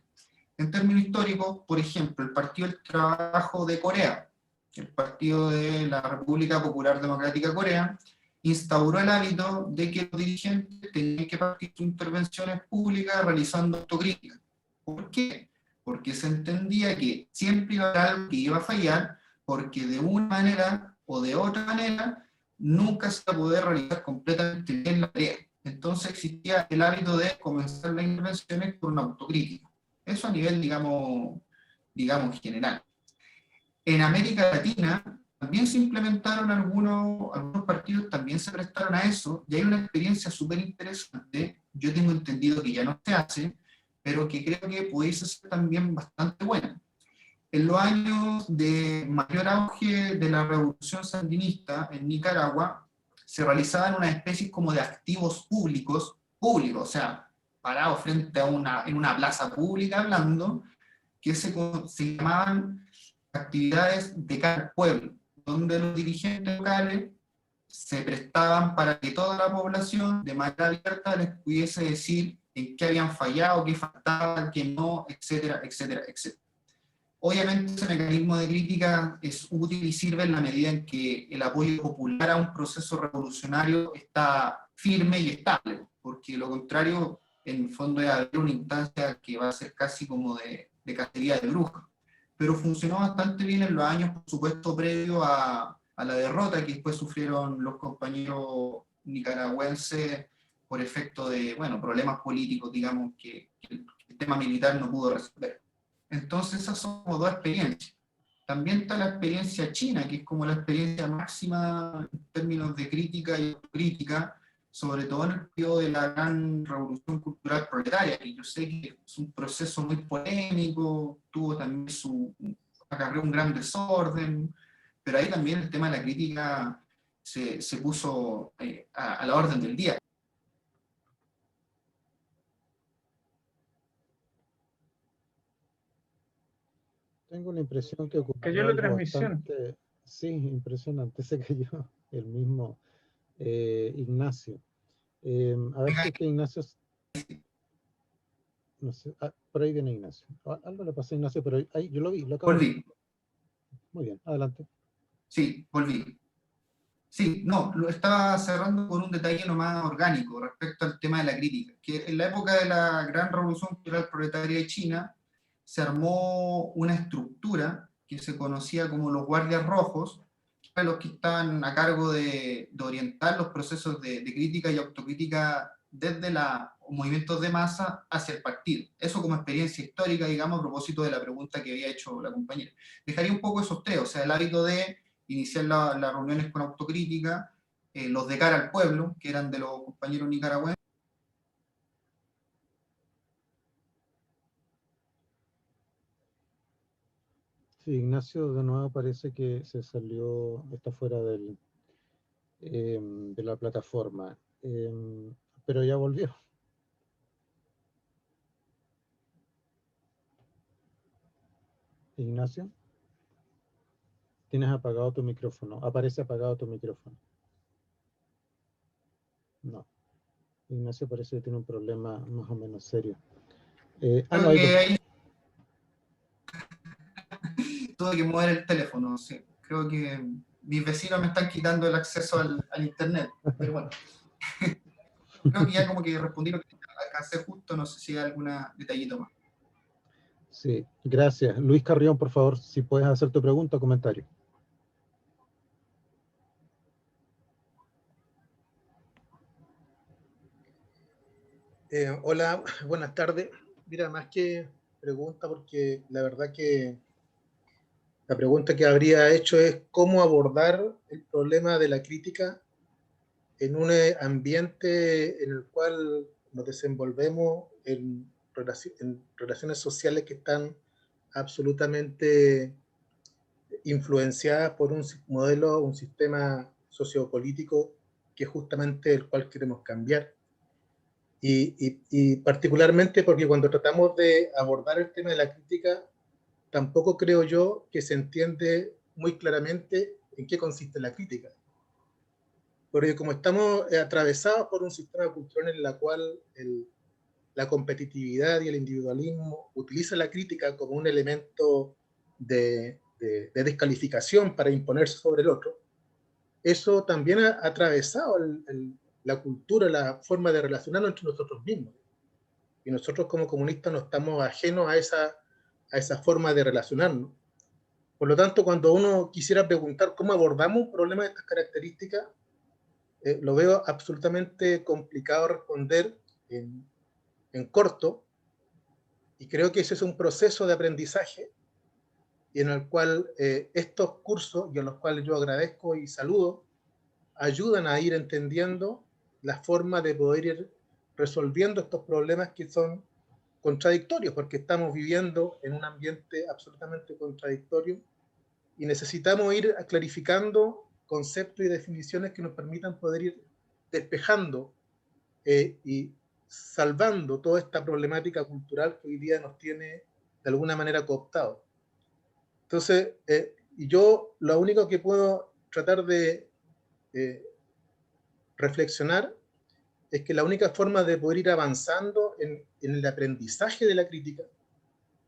En términos históricos, por ejemplo, el Partido del Trabajo de Corea, el Partido de la República Popular Democrática de Corea, instauró el hábito de que los dirigentes tenían que partir sus intervenciones públicas realizando autocrítica. ¿Por qué? Porque se entendía que siempre iba a haber algo que iba a fallar, porque de una manera o de otra manera nunca se iba a poder realizar completamente bien la tarea. Entonces existía el hábito de comenzar las intervenciones con una autocrítica. Eso a nivel, digamos general. En América Latina también se implementaron algunos partidos, también se prestaron a eso, y hay una experiencia súper interesante, yo tengo entendido que ya no se hace, pero que creo que pudiese ser también bastante buena. En los años de mayor auge de la revolución sandinista en Nicaragua, se realizaban unas especies como de activos públicos, o sea, parados frente a en una plaza pública hablando, que se llamaban actividades de cara al pueblo, donde los dirigentes locales se prestaban para que toda la población de manera abierta les pudiese decir en qué habían fallado, qué faltaba, qué no, etcétera, etcétera, etcétera. Obviamente ese mecanismo de crítica es útil y sirve en la medida en que el apoyo popular a un proceso revolucionario está firme y estable, porque lo contrario, en el fondo, es haber una instancia que va a ser casi como de cacería de brujas. Pero funcionó bastante bien en los años, por supuesto, previo a la derrota que después sufrieron los compañeros nicaragüenses por efecto de, bueno, problemas políticos, digamos, que el tema militar no pudo resolver. Entonces esas son como dos experiencias. También está la experiencia china, que es como la experiencia máxima en términos de crítica y autocrítica, sobre todo en el periodo de la gran revolución cultural proletaria, y yo sé que es un proceso muy polémico, tuvo también acarreó un gran desorden, pero ahí también el tema de la crítica se puso a la orden del día. Tengo la impresión que ocurrió Cayó la algo transmisión. bastante, sí, impresionante, se cayó el mismo Ignacio. A ver si es que Ignacio, no sé, por ahí viene Ignacio. Algo le pasó a Ignacio, pero ahí yo lo vi, lo acabo de ver. Volví, Muy bien, adelante. sí, volví. Sí, no, lo estaba cerrando con un detalle nomás orgánico respecto al tema de la crítica, que en la época de la gran revolución cultural proletaria de China se armó una estructura que se conocía como los guardias rojos, que eran los que estaban a cargo de orientar los procesos de crítica y autocrítica desde los movimientos de masa hacia el partido. Eso como experiencia histórica, digamos, a propósito de la pregunta que había hecho la compañera. Dejaría un poco esos tres, o sea, el hábito de iniciar las reuniones con autocrítica, los de cara al pueblo, que eran de los compañeros nicaragüenses. Sí, Ignacio de nuevo parece que se salió, está fuera de la plataforma, pero ya volvió. Ignacio, tienes apagado tu micrófono. Aparece apagado tu micrófono. No. Ignacio parece que tiene un problema más o menos serio. Creo no, hay que dos. ahí tuve que mover el teléfono, sí. Creo que mis vecinos me están quitando el acceso al internet, pero bueno. Creo que ya como que respondí lo que alcancé justo, no sé si hay algún detallito más. Sí, gracias. Luis Carrión, por favor, si puedes hacer tu pregunta o comentario. Hola, buenas tardes. Mira, más que pregunta, porque la verdad que la pregunta que habría hecho es cómo abordar el problema de la crítica en un ambiente en el cual nos desenvolvemos en relaciones sociales que están absolutamente influenciadas por un modelo, un sistema sociopolítico que es justamente el cual queremos cambiar. Y particularmente porque cuando tratamos de abordar el tema de la crítica, tampoco creo yo que se entiende muy claramente en qué consiste la crítica. Porque como estamos atravesados por un sistema cultural en el cual la competitividad y el individualismo utiliza la crítica como un elemento de descalificación para imponerse sobre el otro, eso también ha atravesado la cultura, la forma de relacionarnos entre nosotros mismos. Y nosotros como comunistas no estamos ajenos a esa forma de relacionarnos. Por lo tanto, cuando uno quisiera preguntar cómo abordamos un problema de estas características, lo veo absolutamente complicado responder en corto, y creo que ese es un proceso de aprendizaje y en el cual estos cursos, y a los cuales yo agradezco y saludo, ayudan a ir entendiendo la forma de poder ir resolviendo estos problemas que son contradictorios, porque estamos viviendo en un ambiente absolutamente contradictorio y necesitamos ir clarificando conceptos y definiciones que nos permitan poder ir despejando y salvando toda esta problemática cultural que hoy día nos tiene de alguna manera cooptado. Entonces, yo lo único que puedo tratar de reflexionar es que la única forma de poder ir avanzando en el aprendizaje de la crítica,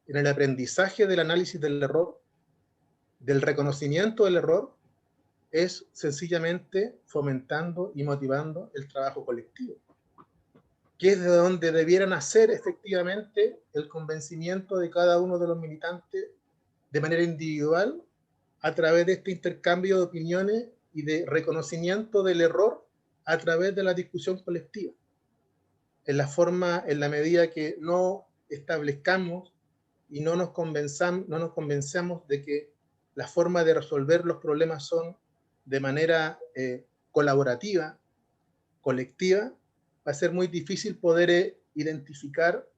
en el aprendizaje del análisis del error, del reconocimiento del error, es sencillamente fomentando y motivando el trabajo colectivo, que es de donde debiera nacer efectivamente el convencimiento de cada uno de los militantes de manera individual a través de este intercambio de opiniones y de reconocimiento del error a través de la discusión colectiva. En la medida que no establezcamos y no nos convencemos de que la forma de resolver los problemas son de manera colaborativa, colectiva, va a ser muy difícil poder identificar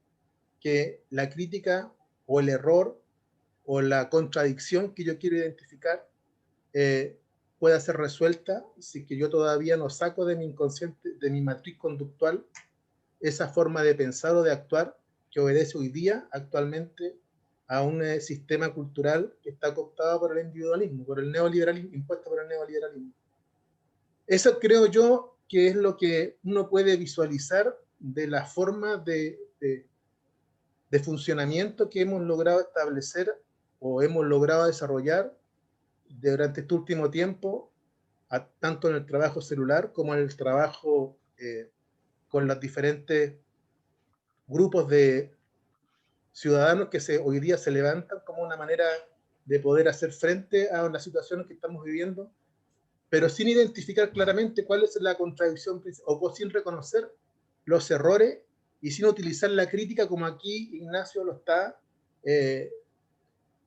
que la crítica o el error o la contradicción que yo quiero identificar pueda ser resuelta si que yo todavía no saco de mi inconsciente, de mi matriz conductual, esa forma de pensar o de actuar que obedece hoy día actualmente a un sistema cultural que está cooptado por el individualismo, por el neoliberalismo, impuesto por el neoliberalismo. Eso creo yo que es lo que uno puede visualizar de la forma de funcionamiento que hemos logrado establecer o hemos logrado desarrollar durante este último tiempo, tanto en el trabajo celular como en el trabajo con los diferentes grupos de ciudadanos que hoy día se levantan como una manera de poder hacer frente a las situaciones que estamos viviendo, pero sin identificar claramente cuál es la contradicción o sin reconocer los errores y sin utilizar la crítica como aquí Ignacio lo está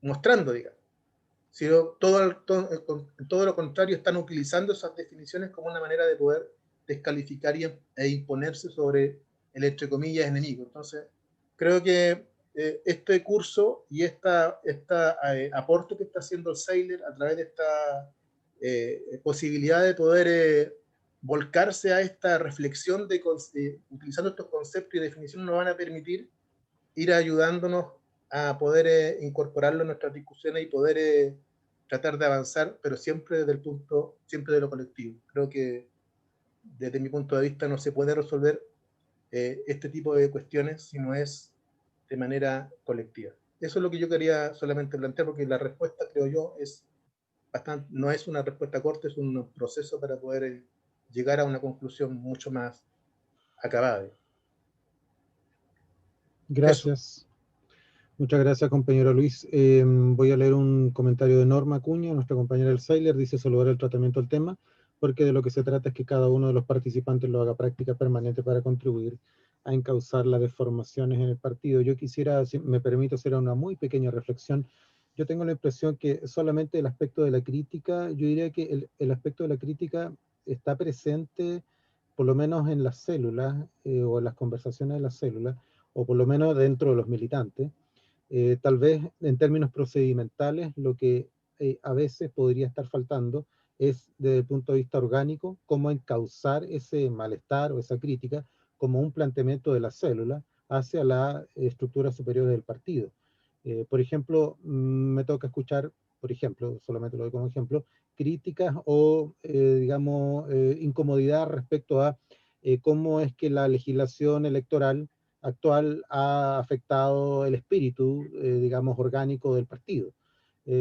mostrando, digamos. Sino todo lo contrario, están utilizando esas definiciones como una manera de poder descalificar e imponerse sobre el, entre comillas, enemigo. Entonces, creo que este curso y esta aporte que está haciendo el Seiler a través de esta posibilidad de poder volcarse a esta reflexión utilizando estos conceptos y definiciones nos van a permitir ir ayudándonos a poder incorporarlo en nuestras discusiones y poder tratar de avanzar, pero siempre desde el punto, siempre de lo colectivo. Creo que desde mi punto de vista no se puede resolver este tipo de cuestiones si no es de manera colectiva. Eso es lo que yo quería solamente plantear, porque la respuesta, creo yo, es bastante, no es una respuesta corta, es un proceso para poder llegar a una conclusión mucho más acabada. Gracias. Muchas gracias, compañero Luis. Voy a leer un comentario de Norma Acuña, nuestra compañera del Sailer, dice saludar el tratamiento del tema, porque de lo que se trata es que cada uno de los participantes lo haga práctica permanente para contribuir a encauzar las deformaciones en el partido. Yo quisiera, si me permito, hacer una muy pequeña reflexión. Yo tengo la impresión que solamente el aspecto de la crítica, yo diría que el aspecto de la crítica está presente por lo menos en las células o en las conversaciones de las células, o por lo menos dentro de los militantes. Tal vez en términos procedimentales lo que a veces podría estar faltando es desde el punto de vista orgánico cómo encauzar ese malestar o esa crítica como un planteamiento de la célula hacia la estructura superior del partido. Por ejemplo, me toca escuchar, por ejemplo, solamente lo doy como ejemplo, críticas o, digamos, incomodidad respecto a cómo es que la legislación electoral actual ha afectado el espíritu, digamos, orgánico del partido.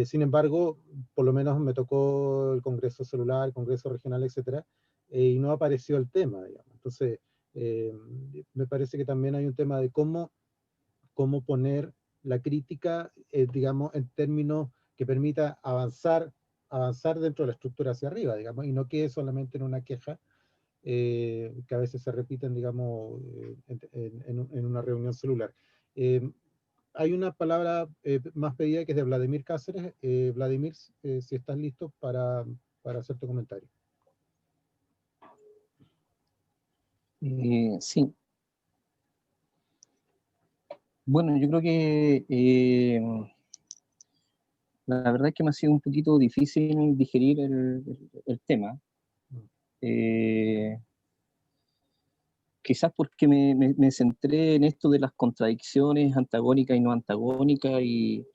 Sin embargo, por lo menos me tocó el Congreso Celular, el Congreso Regional, etcétera, y no apareció el tema, digamos. Entonces, me parece que también hay un tema de cómo poner la crítica, digamos, en términos que permita avanzar dentro de la estructura hacia arriba, digamos, y no quede solamente en una queja, que a veces se repiten, digamos, en una reunión celular. Hay una palabra más pedida que es de Vladimir Cáceres. Vladimir, si estás listo para hacer tu comentario. Sí. Bueno, yo creo que la verdad es que me ha sido un poquito difícil digerir el tema. Quizás porque me centré en esto de las contradicciones antagónicas y no antagónicas y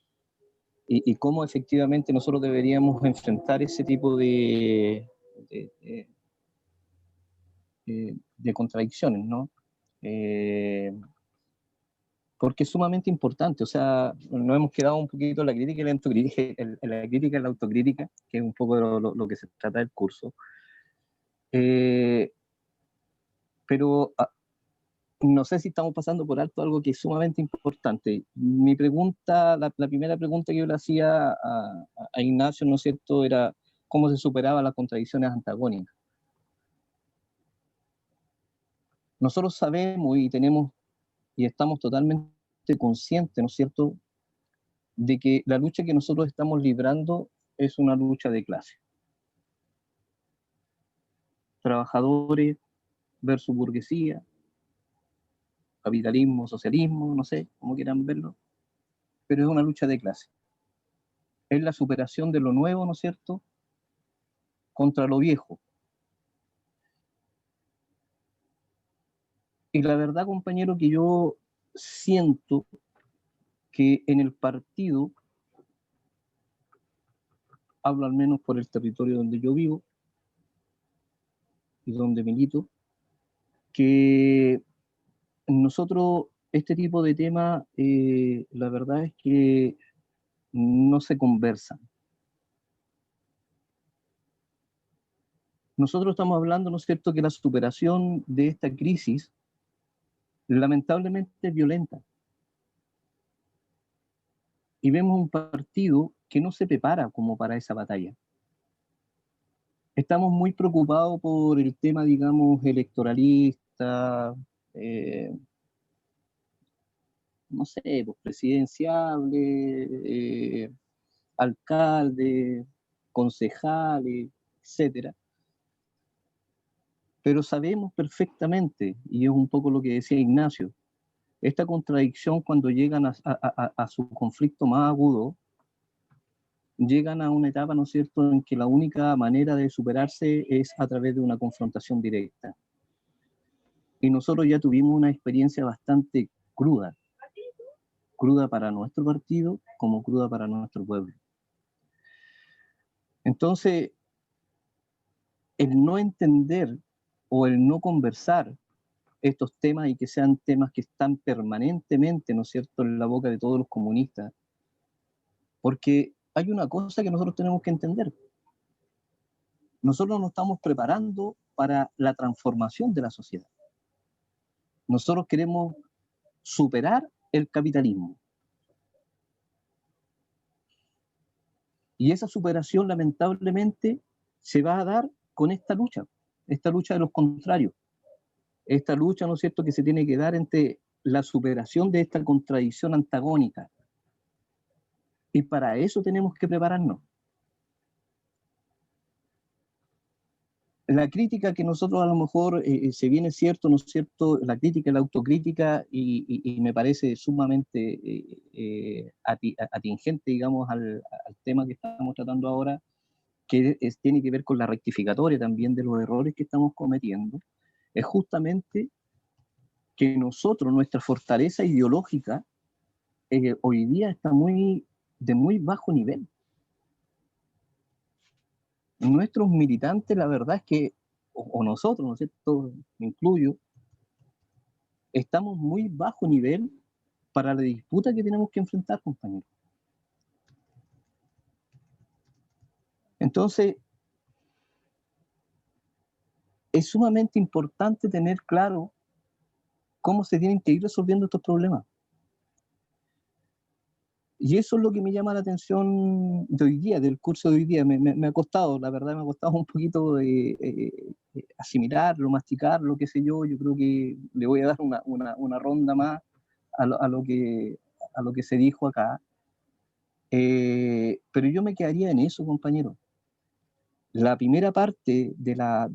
cómo efectivamente nosotros deberíamos enfrentar ese tipo de contradicciones, ¿no? Porque es sumamente importante, o sea, nos hemos quedado un poquito en la crítica y la autocrítica, en la crítica y la autocrítica, que es un poco lo que se trata del curso. Pero no sé si estamos pasando por alto algo que es sumamente importante. Mi pregunta, la primera pregunta que yo le hacía a Ignacio, ¿no es cierto?, era cómo se superaban las contradicciones antagónicas. Nosotros sabemos y tenemos y estamos totalmente conscientes, ¿no es cierto?, de que la lucha que nosotros estamos librando es una lucha de clase. Trabajadores versus burguesía, capitalismo, socialismo, no sé cómo quieran verlo, pero es una lucha de clase. Es la superación de lo nuevo, ¿no es cierto?, contra lo viejo. Y la verdad, compañero, que yo siento que en el partido, hablo al menos por el territorio donde yo vivo y donde milito, que nosotros este tipo de temas, la verdad es que no se conversan. Nosotros estamos hablando, ¿no es cierto?, que la superación de esta crisis lamentablemente es violenta. Y vemos un partido que no se prepara como para esa batalla. Estamos muy preocupados por el tema, digamos, electoralista, no sé, pues, presidenciable, alcalde, concejales, etcétera. Pero sabemos perfectamente, y es un poco lo que decía Ignacio, esta contradicción cuando llegan a su conflicto más agudo, llegan a una etapa, ¿no es cierto?, en que la única manera de superarse es a través de una confrontación directa. Y nosotros ya tuvimos una experiencia bastante cruda cruda para nuestro partido como cruda para nuestro pueblo. Entonces, el no entender o el no conversar estos temas y que sean temas que están permanentemente, ¿no es cierto?, en la boca de todos los comunistas, porque hay una cosa que nosotros tenemos que entender. Nosotros nos estamos preparando para la transformación de la sociedad. Nosotros queremos superar el capitalismo. Y esa superación, lamentablemente, se va a dar con esta lucha de los contrarios. Esta lucha, ¿no es cierto?, que se tiene que dar entre la superación de esta contradicción antagónica. Y para eso tenemos que prepararnos. La crítica que nosotros a lo mejor se viene cierto, ¿no es cierto?, la crítica, la autocrítica, y me parece sumamente atingente, digamos, al tema que estamos tratando ahora, que tiene que ver con la rectificatoria también de los errores que estamos cometiendo, es justamente que nosotros, nuestra fortaleza ideológica, hoy día está de muy bajo nivel. Nuestros militantes, la verdad es que, o nosotros, ¿no es cierto?, me incluyo, estamos muy bajo nivel para la disputa que tenemos que enfrentar, compañeros. Entonces, es sumamente importante tener claro cómo se tienen que ir resolviendo estos problemas. Y eso es lo que me llama la atención de hoy día, del curso de hoy día. Me ha costado, la verdad, me ha costado un poquito asimilarlo, masticarlo, qué sé yo. Yo creo que le voy a dar una ronda más a lo que se dijo acá. Pero yo me quedaría en eso, compañero. La primera parte de la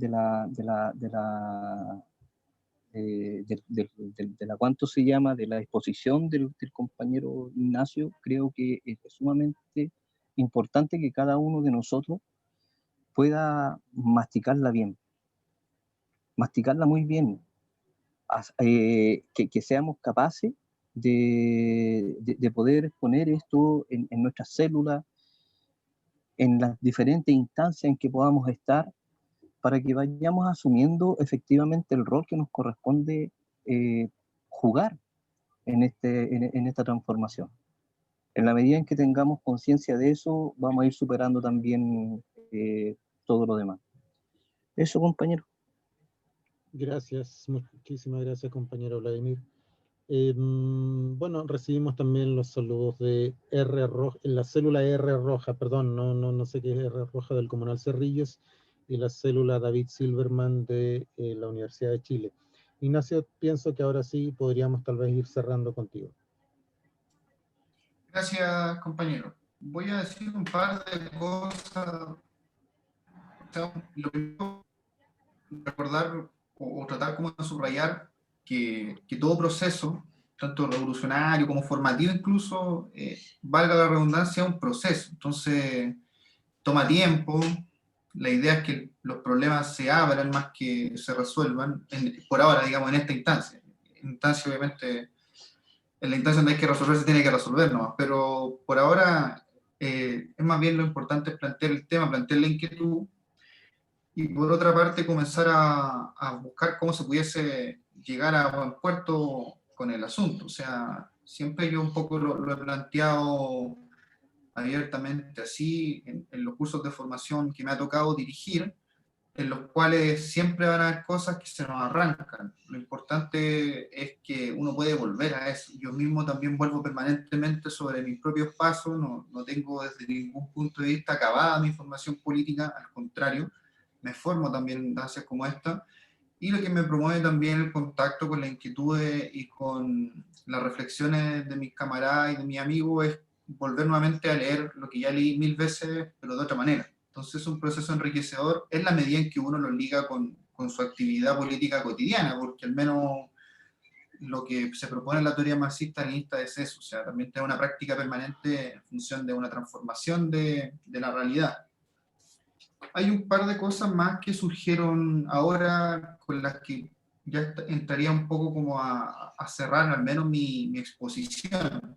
¿cuánto se llama?, de la exposición del compañero Ignacio, creo que es sumamente importante que cada uno de nosotros pueda masticarla bien, masticarla muy bien, que seamos capaces de poder exponer esto en nuestras células, en las diferentes instancias en que podamos estar, para que vayamos asumiendo efectivamente el rol que nos corresponde jugar en esta transformación. En la medida en que tengamos conciencia de eso, vamos a ir superando también todo lo demás. Eso, compañero. Gracias, muchísimas gracias, compañero Vladimir. Bueno, recibimos también los saludos de R Roja, en la célula R Roja, perdón, no sé qué es R Roja, del Comunal Cerrillos, y la célula David Silverman de la Universidad de Chile. Ignacio, pienso que ahora sí podríamos tal vez ir cerrando contigo. Gracias, compañero. Voy a decir un par de cosas. O sea, lo primero, recordar o tratar como de subrayar que todo proceso, tanto revolucionario como formativo incluso, valga la redundancia, es un proceso. Entonces, toma tiempo. La idea es que los problemas se abran más que se resuelvan, por ahora, digamos, en esta instancia. Instancia, obviamente, en la instancia donde hay que resolver se tiene que resolver nomás, pero por ahora es más bien lo importante es plantear el tema, plantear la inquietud, y por otra parte comenzar a buscar cómo se pudiese llegar a buen puerto con el asunto. O sea, siempre yo un poco lo he planteado abiertamente así en los cursos de formación que me ha tocado dirigir, en los cuales siempre van a haber cosas que se nos arrancan. Lo importante es que uno puede volver a eso. Yo mismo también vuelvo permanentemente sobre mis propios pasos, no tengo desde ningún punto de vista acabada mi formación política, al contrario, me formo también en instancias como esta, y lo que me promueve también el contacto con las inquietudes y con las reflexiones de mis camaradas y de mis amigos es volver nuevamente a leer lo que ya leí 1000 veces, pero de otra manera. Entonces es un proceso enriquecedor en la medida en que uno lo liga con su actividad política cotidiana, porque al menos lo que se propone en la teoría marxista-leninista es eso, o sea, también tener una práctica permanente en función de una transformación de la realidad. Hay un par de cosas más que surgieron ahora con las que ya entraría un poco como a cerrar al menos mi exposición.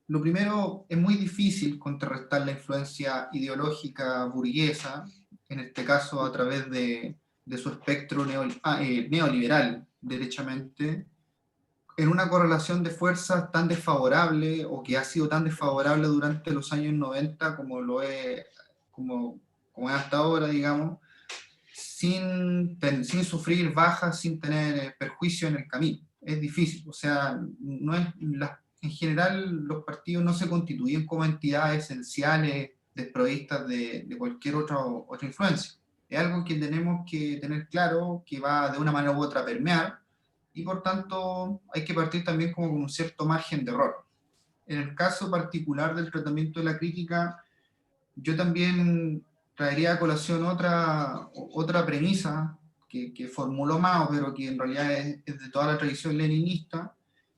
Lo primero, es muy difícil contrarrestar la influencia ideológica burguesa, en este caso a través de su espectro neoliberal, derechamente, en una correlación de fuerzas tan desfavorable, o que ha sido tan desfavorable durante los años 90 como lo es, como es hasta ahora, digamos, sin sufrir bajas, sin tener perjuicio en el camino. Es difícil, o sea, no es, en general los partidos no se constituyen como entidades esenciales desprovistas de cualquier otra influencia. Es algo que tenemos que tener claro, que va de una manera u otra a permear, y por tanto hay que partir también como con un cierto margen de error. En el caso particular del tratamiento de la crítica, yo también traería a colación otra premisa que formuló Mao, pero que en realidad es de toda la tradición leninista,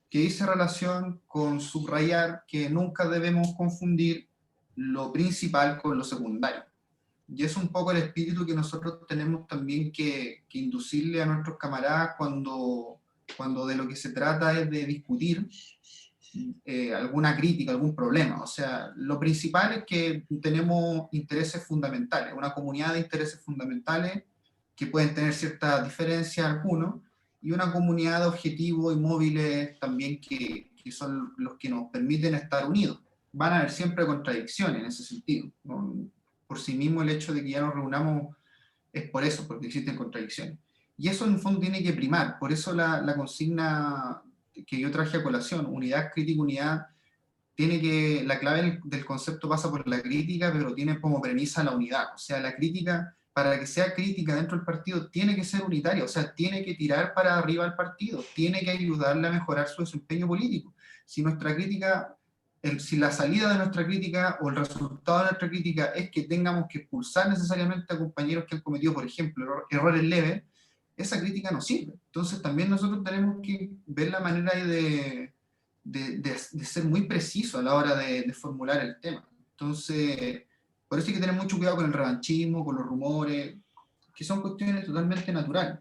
que dice relación con subrayar que nunca debemos confundir lo principal con lo secundario. Y es un poco el espíritu que nosotros tenemos también que inducirle a nuestros camaradas cuando de lo que se trata es de discutir alguna crítica, algún problema. O sea, lo principal es que tenemos intereses fundamentales, una comunidad de intereses fundamentales que pueden tener ciertas diferencias algunos, y una comunidad de objetivos y móviles también que son los que nos permiten estar unidos. Van a haber siempre contradicciones en ese sentido, ¿no? Por sí mismo el hecho de que ya nos reunamos es por eso, porque existen contradicciones. Y eso en el fondo tiene que primar, por eso la consigna que yo traje a colación, unidad, crítica, unidad, la clave del concepto pasa por la crítica, pero tiene como premisa la unidad. O sea, la crítica, para que sea crítica dentro del partido, tiene que ser unitaria, o sea, tiene que tirar para arriba al partido, tiene que ayudarle a mejorar su desempeño político. Si nuestra crítica, si la salida de nuestra crítica o el resultado de nuestra crítica es que tengamos que expulsar necesariamente a compañeros que han cometido, por ejemplo, errores leves, esa crítica no sirve. Entonces también nosotros tenemos que ver la manera de ser muy preciso a la hora de formular el tema. Entonces, por eso hay que tener mucho cuidado con el revanchismo, con los rumores, que son cuestiones totalmente naturales,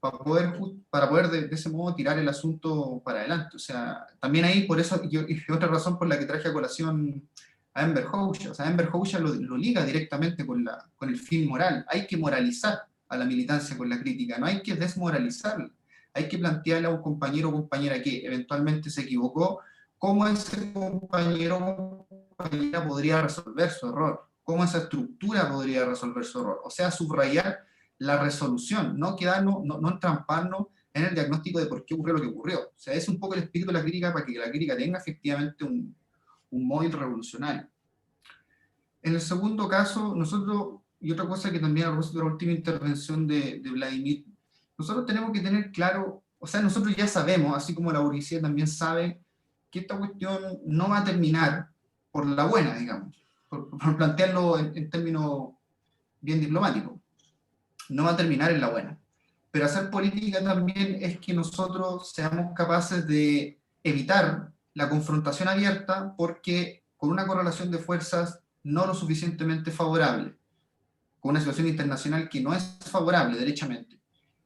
para poder de ese modo tirar el asunto para adelante. O sea, también ahí, por eso, y otra razón por la que traje a colación a Enver Hoxha. O sea, Enver Hoxha lo liga directamente con el fin moral. Hay que moralizar a la militancia con la crítica, no hay que desmoralizarla. Hay que plantearle a un compañero o compañera que eventualmente se equivocó, cómo ese compañero o compañera podría resolver su error, cómo esa estructura podría resolver su error. O sea, subrayar la resolución, no quedarnos, no entramparnos en el diagnóstico de por qué ocurrió lo que ocurrió. O sea, es un poco el espíritu de la crítica para que la crítica tenga efectivamente un móvil revolucionario. En el segundo caso, nosotros, y otra cosa que también a propósito de la última intervención de Vladimir, nosotros tenemos que tener claro, o sea, nosotros ya sabemos, así como la burguesía también sabe, que esta cuestión no va a terminar por la buena, digamos, por plantearlo en términos bien diplomáticos. No va a terminar en la buena. Pero hacer política también es que nosotros seamos capaces de evitar la confrontación abierta, porque con una correlación de fuerzas no lo suficientemente favorable, con una situación internacional que no es favorable derechamente,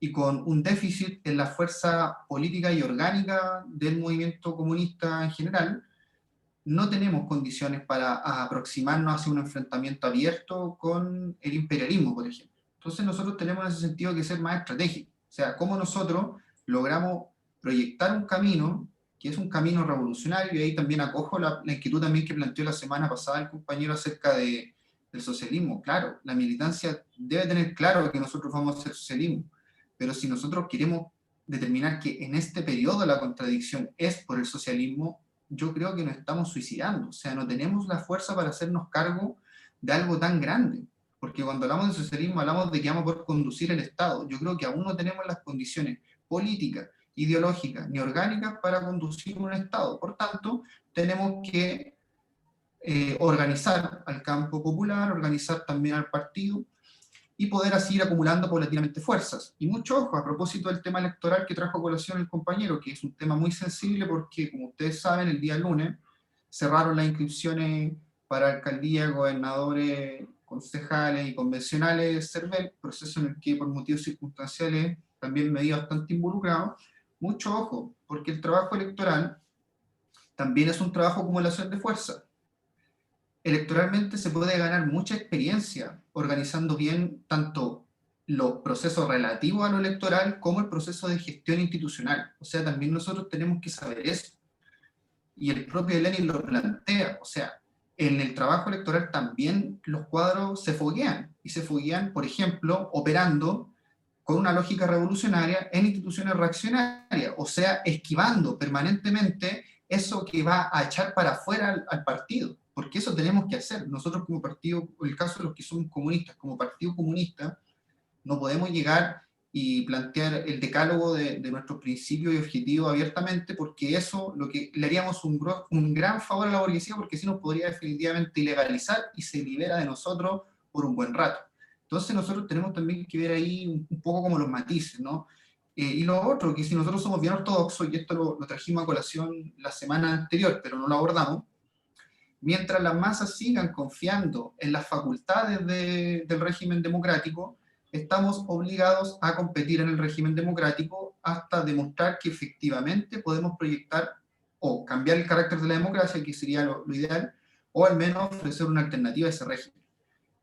y con un déficit en la fuerza política y orgánica del movimiento comunista en general, no tenemos condiciones para aproximarnos hacia un enfrentamiento abierto con el imperialismo, por ejemplo. Entonces nosotros tenemos en ese sentido que ser más estratégicos. O sea, cómo nosotros logramos proyectar un camino que es un camino revolucionario, y ahí también acojo la inquietud también que planteó la semana pasada el compañero acerca del socialismo. Claro, la militancia debe tener claro que nosotros vamos a hacer socialismo, pero si nosotros queremos determinar que en este periodo la contradicción es por el socialismo, yo creo que nos estamos suicidando. O sea, no tenemos la fuerza para hacernos cargo de algo tan grande, porque cuando hablamos de socialismo hablamos de que vamos a poder conducir el Estado. Yo creo que aún no tenemos las condiciones políticas, ideológicas ni orgánicas para conducir un Estado. Por tanto, tenemos que organizar al campo popular, organizar también al partido, y poder así ir acumulando paulatinamente fuerzas. Y mucho ojo, a propósito del tema electoral que trajo a colación el compañero, que es un tema muy sensible porque, como ustedes saben, el día lunes cerraron las inscripciones para alcaldía, gobernadores, concejales y convencionales CERVEL, proceso en el que por motivos circunstanciales también me vi bastante involucrado. Mucho ojo, porque el trabajo electoral también es un trabajo de acumulación de fuerza. Electoralmente se puede ganar mucha experiencia organizando bien tanto los procesos relativos a lo electoral como el proceso de gestión institucional. O sea, también nosotros tenemos que saber eso. Y el propio Lenin lo plantea. O sea, en el trabajo electoral también los cuadros se foguean. Y se foguean, por ejemplo, operando con una lógica revolucionaria en instituciones reaccionarias. O sea, esquivando permanentemente eso que va a echar para afuera al partido. Porque eso tenemos que hacer. Nosotros como partido, en el caso de los que somos comunistas, como partido comunista, no podemos llegar y plantear el decálogo de nuestros principios y objetivos abiertamente, porque eso lo que le haríamos un gran favor a la burguesía, porque así nos podría definitivamente ilegalizar y se libera de nosotros por un buen rato. Entonces nosotros tenemos también que ver ahí un poco como los matices, ¿no? Y lo otro, que si nosotros somos bien ortodoxos, y esto lo trajimos a colación la semana anterior, pero no lo abordamos, mientras las masas sigan confiando en las facultades del régimen democrático, estamos obligados a competir en el régimen democrático hasta demostrar que efectivamente podemos proyectar o cambiar el carácter de la democracia, que sería lo ideal, o al menos ofrecer una alternativa a ese régimen.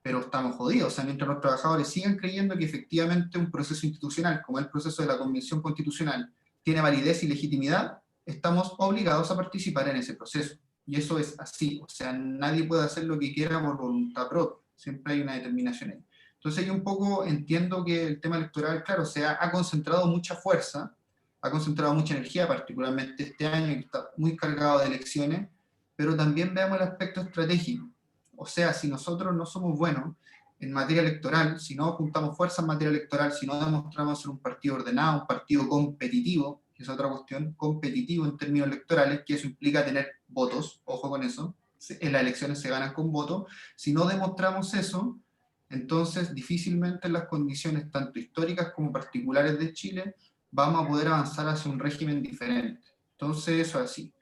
Pero estamos jodidos, o sea, mientras los trabajadores sigan creyendo que efectivamente un proceso institucional, como el proceso de la Convención Constitucional, tiene validez y legitimidad, estamos obligados a participar en ese proceso. Y eso es así, o sea, nadie puede hacer lo que quiera por voluntad propia, siempre hay una determinación ahí. Entonces yo un poco entiendo que el tema electoral, claro, ha concentrado mucha fuerza, ha concentrado mucha energía, particularmente este año, que está muy cargado de elecciones, pero también veamos el aspecto estratégico. O sea, si nosotros no somos buenos en materia electoral, si no juntamos fuerza en materia electoral, si no demostramos ser un partido ordenado, un partido competitivo, que es otra cuestión, competitivo en términos electorales, que eso implica tener votos, ojo con eso, en las elecciones se ganan con votos, si no demostramos eso, entonces difícilmente en las condiciones tanto históricas como particulares de Chile vamos a poder avanzar hacia un régimen diferente. Entonces eso es así.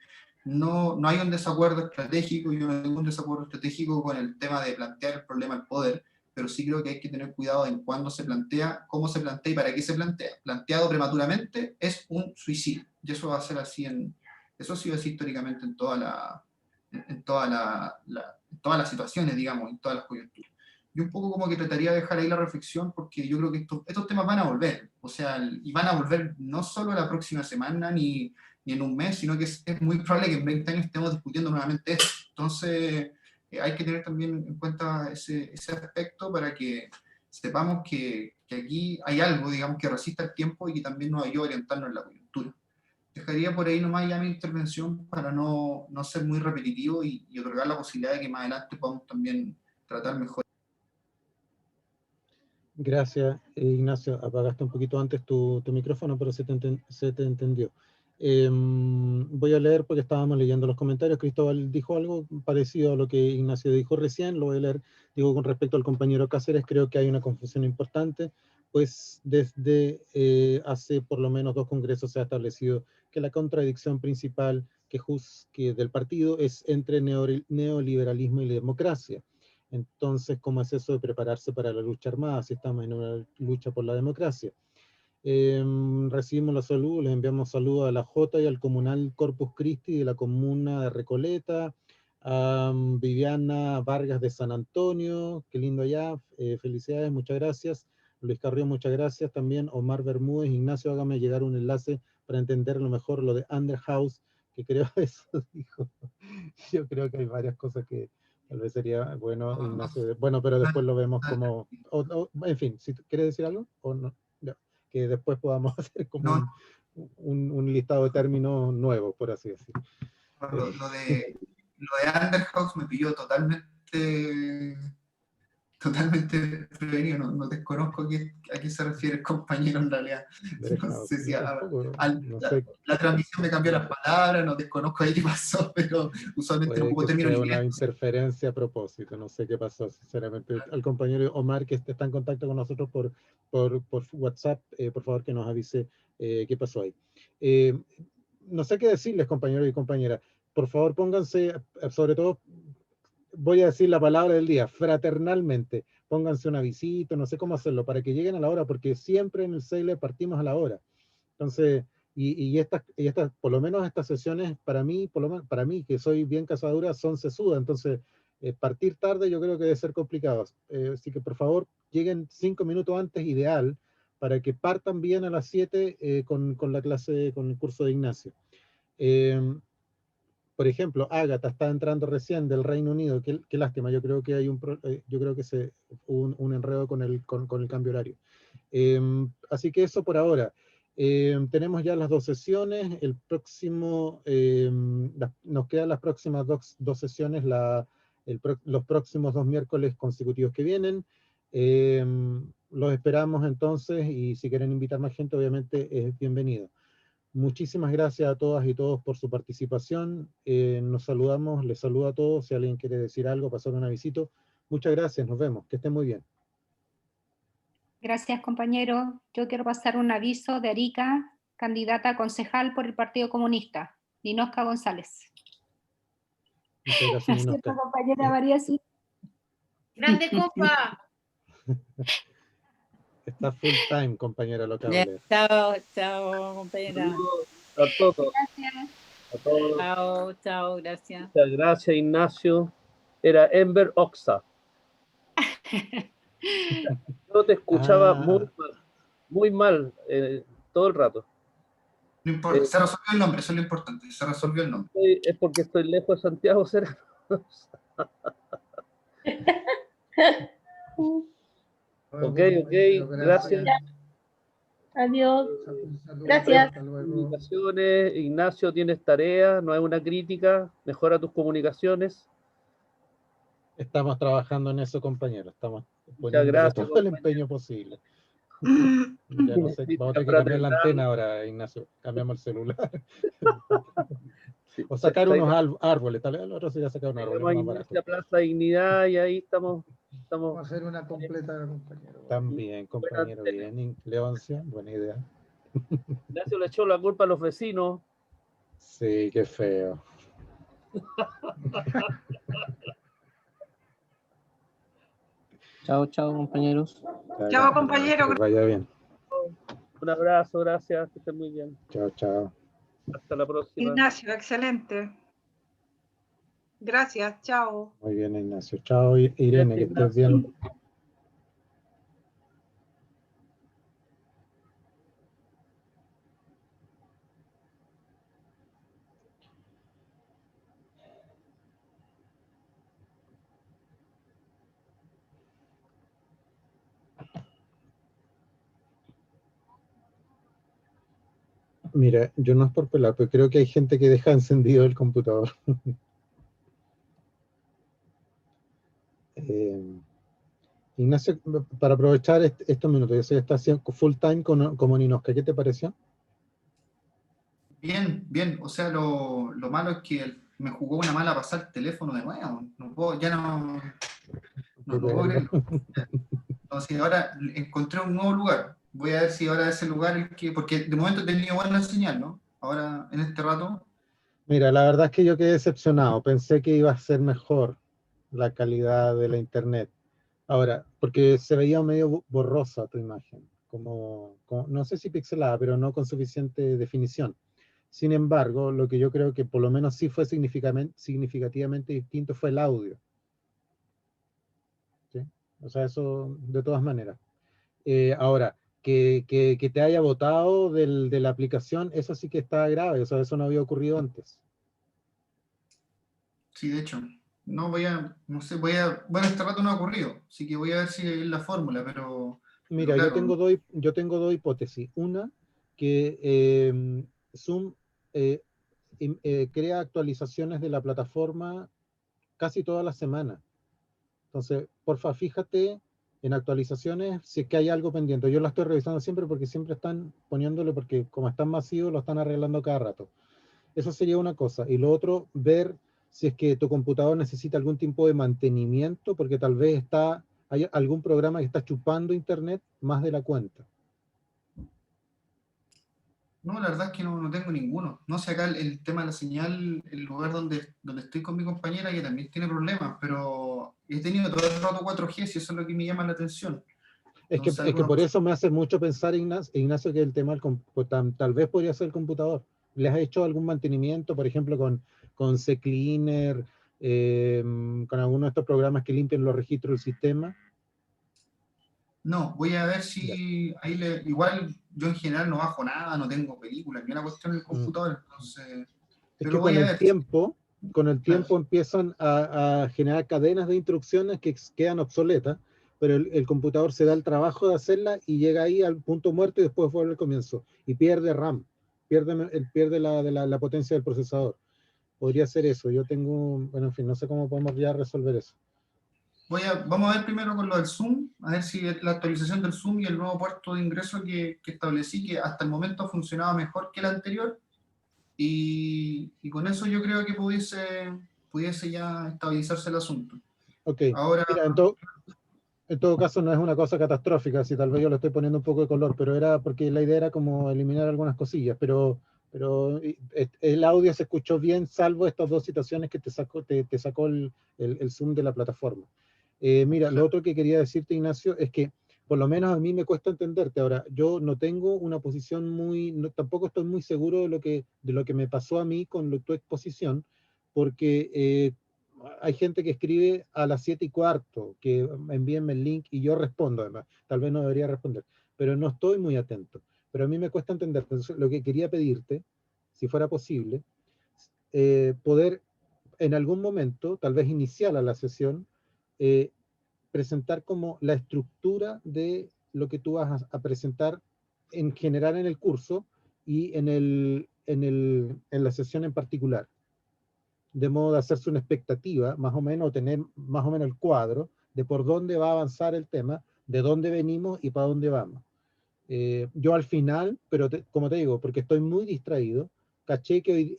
No hay un desacuerdo estratégico, yo no tengo un desacuerdo estratégico con el tema de plantear el problema del poder, pero sí creo que hay que tener cuidado en cuándo se plantea, cómo se plantea y para qué se plantea. Planteado prematuramente es un suicidio, y eso va a ser así eso ha sido así históricamente en todas las situaciones, digamos, en todas las coyunturas. Y un poco como que trataría de dejar ahí la reflexión, porque yo creo que estos temas van a volver, o sea, y van a volver no solo la próxima semana, ni en un mes, sino que es muy probable que en 20 años estemos discutiendo nuevamente esto. Entonces, hay que tener también en cuenta ese aspecto para que sepamos que aquí hay algo, digamos, que resista el tiempo y que también nos ayuda a orientarnos en la coyuntura. Dejaría por ahí nomás ya mi intervención para no ser muy repetitivo y otorgar la posibilidad de que más adelante podamos también tratar mejor. Gracias, Ignacio. Apagaste un poquito antes tu micrófono, pero se te entendió. Voy a leer porque estábamos leyendo los comentarios. Cristóbal dijo algo parecido a lo que Ignacio dijo recién. Lo voy a leer. Digo, con respecto al compañero Cáceres, creo que hay una confusión importante, pues desde hace por lo menos 2 congresos se ha establecido que la contradicción principal que del partido es entre neoliberalismo y la democracia. Entonces, ¿cómo es eso de prepararse para la lucha armada si estamos en una lucha por la democracia? Recibimos la salud, les enviamos saludos a la J y al comunal Corpus Christi de la comuna de Recoleta, a Viviana Vargas de San Antonio, qué lindo allá, felicidades, muchas gracias. Luis Carrió, muchas gracias. También Omar Bermúdez, Ignacio, hágame llegar un enlace para entender lo mejor lo de Underhouse, que creo eso dijo. Yo creo que hay varias cosas que tal vez sería bueno, Ignacio. Bueno, pero después lo vemos como... en fin, si quieres decir algo o no, que después podamos hacer como un listado de términos nuevos, por así decirlo. Lo de Underhouse me pilló totalmente prevenido, no desconozco a qué se refiere el compañero en realidad. No sé si la transmisión me cambió las palabras, no desconozco ahí qué pasó, pero usualmente no puedo terminar en inglés. Una interferencia a propósito, no sé qué pasó, sinceramente. Al compañero Omar, que está en contacto con nosotros por WhatsApp, por favor que nos avise qué pasó ahí. No sé qué decirles, compañeros y compañeras. Por favor, pónganse, sobre todo, voy a decir la palabra del día, fraternalmente, pónganse una visita, no sé cómo hacerlo, para que lleguen a la hora, porque siempre en el Sailor partimos a la hora. Entonces, y por lo menos estas sesiones, para mí, para mí, que soy bien cazadura, son sesudas, entonces partir tarde yo creo que debe ser complicado. Así que por favor, lleguen 5 minutos antes, ideal, para que partan bien a las 7 con la clase, con el curso de Ignacio. Por ejemplo, Ágata está entrando recién del Reino Unido, qué lástima, yo creo que hay yo creo que hubo un enredo con el cambio horario. Así que eso por ahora. Tenemos ya las 2 sesiones, el próximo, nos quedan las próximas dos sesiones, los próximos 2 miércoles consecutivos que vienen. Los esperamos entonces, y si quieren invitar más gente, obviamente es bienvenido. Muchísimas gracias a todas y todos por su participación. Nos saludamos, les saludo a todos. Si alguien quiere decir algo, pasar un avisito. Muchas gracias, nos vemos. Que estén muy bien. Gracias, compañero. Yo quiero pasar un aviso de Arica, candidata a concejal por el Partido Comunista, Ninosca González. Muchas gracias, ¿Cierto, Ninosca. compañera María? Sí. ¡Grande compa! Está full time, compañera, lo acabo de leer. Chao, chao, compañera. A todos. Gracias. A todos. Chao, chao, gracias. Muchas gracias, Ignacio. Era Enver Oxa. Yo te escuchaba muy mal todo el rato. No importa, se resolvió el nombre, eso es lo importante, se resolvió el nombre. Es porque estoy lejos de Santiago, ¿será? Ok, gracias. Adiós. Gracias. Comunicaciones, Ignacio, tienes tarea, no es una crítica, mejora tus comunicaciones. Estamos trabajando en eso, compañero. Estamos Muchas gracias, todo el empeño posible. Ya no sé, vamos a tener que cambiar la antena ahora, Ignacio. Cambiamos el celular. O sacar unos árboles, tal vez el otro sería sacar un árbol. Tenemos Ignacia Plaza Dignidad y ahí estamos. Vamos a hacer una completa, compañero. También, compañero, bien. Leoncio, buena idea. Ignacio le echó la culpa a los vecinos. Sí, qué feo. Chao, chao, compañeros. Chao, compañero. Que vaya bien. Un abrazo, gracias, que estén muy bien. Chao, chao. Hasta la próxima. Ignacio, excelente. Gracias, chao. Muy bien, Ignacio. Chao, Irene, que estés bien. Mira, yo no es por pelar, pero creo que hay gente que deja encendido el computador. Ignacio, para aprovechar estos minutos, yo sé que está haciendo full time como Ninosca, ¿qué te pareció? Bien, bien, o sea, lo malo es que me jugó una mala pasada el teléfono de nuevo, no puedo creerlo. Entonces ahora encontré un nuevo lugar, voy a ver si ahora ese lugar es que, porque de momento he tenido buena señal, ¿no? Ahora, en este rato. Mira, la verdad es que yo quedé decepcionado, pensé que iba a ser mejor la calidad de la internet. Ahora, porque se veía medio borrosa tu imagen, como no sé si pixelada, pero no con suficiente definición. Sin embargo, lo que yo creo que por lo menos sí fue significativamente distinto fue el audio. ¿Sí? O sea, eso de todas maneras. Ahora, que te haya botado de la aplicación, eso sí que está grave, o sea, eso no había ocurrido antes. Sí, de hecho. Bueno, este rato no ha ocurrido, así que voy a ver si es la fórmula, pero... Mira, claro, yo tengo dos hipótesis. Una, que Zoom crea actualizaciones de la plataforma casi toda la semana. Entonces, porfa, fíjate en actualizaciones si es que hay algo pendiente. Yo la estoy revisando siempre porque siempre están poniéndole, porque como están masivos, lo están arreglando cada rato. Eso sería una cosa. Y lo otro, ver si es que tu computador necesita algún tipo de mantenimiento, porque tal vez hay algún programa que está chupando internet más de la cuenta. No, la verdad es que no tengo ninguno. No sé, acá el tema de la señal, el lugar donde estoy con mi compañera, que también tiene problemas, pero he tenido todo el rato 4G, si eso es lo que me llama la atención. Es que, Entonces, por eso me hace mucho pensar, Ignacio, que el tema tal vez podría ser el computador. ¿Les has hecho algún mantenimiento, por ejemplo, con CCleaner, con alguno de estos programas que limpian los registros del sistema? no, voy a ver si igual yo en general no bajo nada, no tengo películas, ni una cuestión en el computador, entonces, Es pero que voy a ver. con el tiempo Claro. empiezan a generar cadenas de instrucciones que quedan obsoletas, pero el computador se da el trabajo de hacerla y llega ahí al punto muerto y después vuelve al comienzo. Y pierde RAM, pierde la potencia del procesador. Podría ser eso. Yo tengo, bueno, en fin, no sé cómo podemos ya resolver eso. Vamos a ver primero con lo del Zoom, a ver si la actualización del Zoom y el nuevo puerto de ingreso que establecí, que hasta el momento ha funcionado mejor que el anterior, y con eso yo creo que pudiese ya estabilizarse el asunto. Ok, Ahora, mira, en todo caso no es una cosa catastrófica, si tal vez yo le estoy poniendo un poco de color, pero era porque la idea era como eliminar algunas cosillas, pero el audio se escuchó bien, salvo estas dos situaciones que te sacó el Zoom de la plataforma. Mira, lo otro que quería decirte, Ignacio, es que por lo menos a mí me cuesta entenderte. Ahora, yo no tengo una posición tampoco estoy muy seguro de lo que me pasó a mí con tu exposición, porque hay gente que escribe a las 7:15, que envíenme el link y yo respondo además. Tal vez no debería responder, pero no estoy muy atento. Pero a mí me cuesta entender. Entonces, lo que quería pedirte, si fuera posible, poder en algún momento, tal vez inicial a la sesión, presentar como la estructura de lo que tú vas a presentar en general en el curso y en la sesión en particular. De modo de hacerse una expectativa, más o menos, o tener más o menos el cuadro de por dónde va a avanzar el tema, de dónde venimos y para dónde vamos. Yo al final, pero como te digo, porque estoy muy distraído, caché que hoy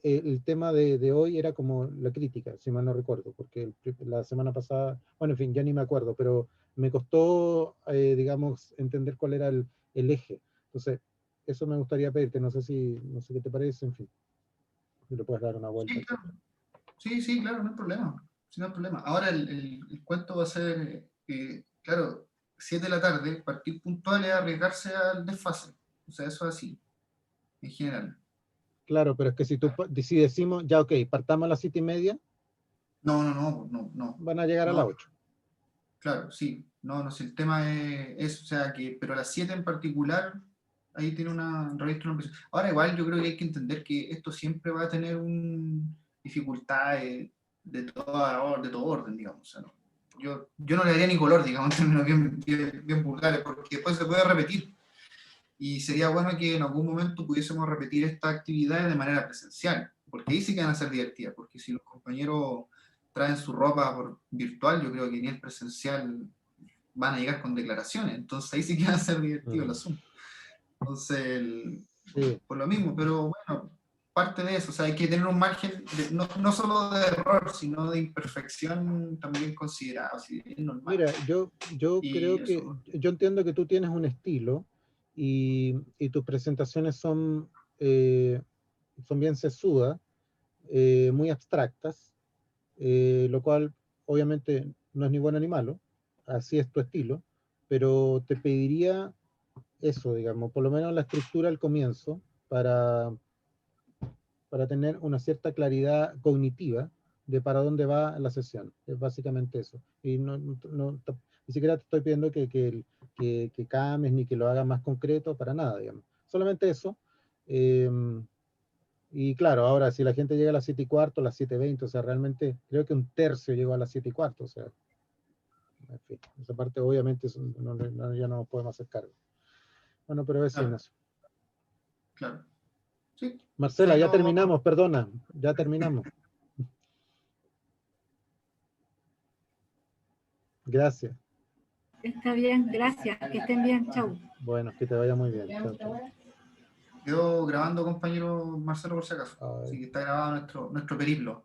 el tema de hoy era como la crítica, si mal no recuerdo, porque la semana pasada, bueno, en fin, ya ni me acuerdo, pero me costó, digamos, entender cuál era el eje. Entonces, eso me gustaría pedirte, no sé qué te parece, en fin, si le puedes dar una vuelta. sí, claro. Sí, claro, no hay problema. Sí, no hay problema. Ahora el cuento va a ser, claro, 7 de la tarde, partir puntual es arriesgarse al desfase. O sea, eso es así, en general. Claro, pero es que si decimos, ya ok, partamos a las 7:30, No. van a llegar a las 8. Claro, sí. No, si el tema o sea, pero a las 7 en particular, ahí tiene un registro. Ahora igual yo creo que hay que entender que esto siempre va a tener dificultades de todo orden, digamos. O sea, yo no le daría ni color, digamos, en términos bien vulgares, porque después se puede repetir. Y sería bueno que en algún momento pudiésemos repetir estas actividades de manera presencial, porque ahí sí que van a ser divertidas, porque si los compañeros traen su ropa virtual, yo creo que ni el presencial van a llegar con declaraciones, entonces ahí sí que va a ser divertido el asunto. Entonces, Sí. por lo mismo, pero bueno, parte de eso, o sea, hay que tener un margen, no solo de error, sino de imperfección también considerado, así es normal. Mira, yo creo que, yo entiendo que tú tienes un estilo y tus presentaciones son bien sesudas, muy abstractas, lo cual obviamente no es ni bueno ni malo, así es tu estilo, pero te pediría eso, digamos, por lo menos la estructura al comienzo, para tener una cierta claridad cognitiva de para dónde va la sesión. Es básicamente eso. Y ni siquiera te estoy pidiendo que cambies ni que lo hagas más concreto, para nada, digamos. Solamente eso. Y claro, ahora si la gente llega a las 7:15, a las 7:20, o sea, realmente creo que un tercio llegó a las 7:15, o sea, en fin, esa parte obviamente ya no podemos hacer cargo. Bueno, pero eso, Ignacio. Claro. Sí. Marcela, Sí, ya terminamos, perdona, ya terminamos. Gracias. Está bien, gracias. Que estén bien. Chau. Bueno, que te vaya muy bien. Chau. Quedó grabando, compañero Marcelo, por si acaso. Así que está grabado nuestro periplo.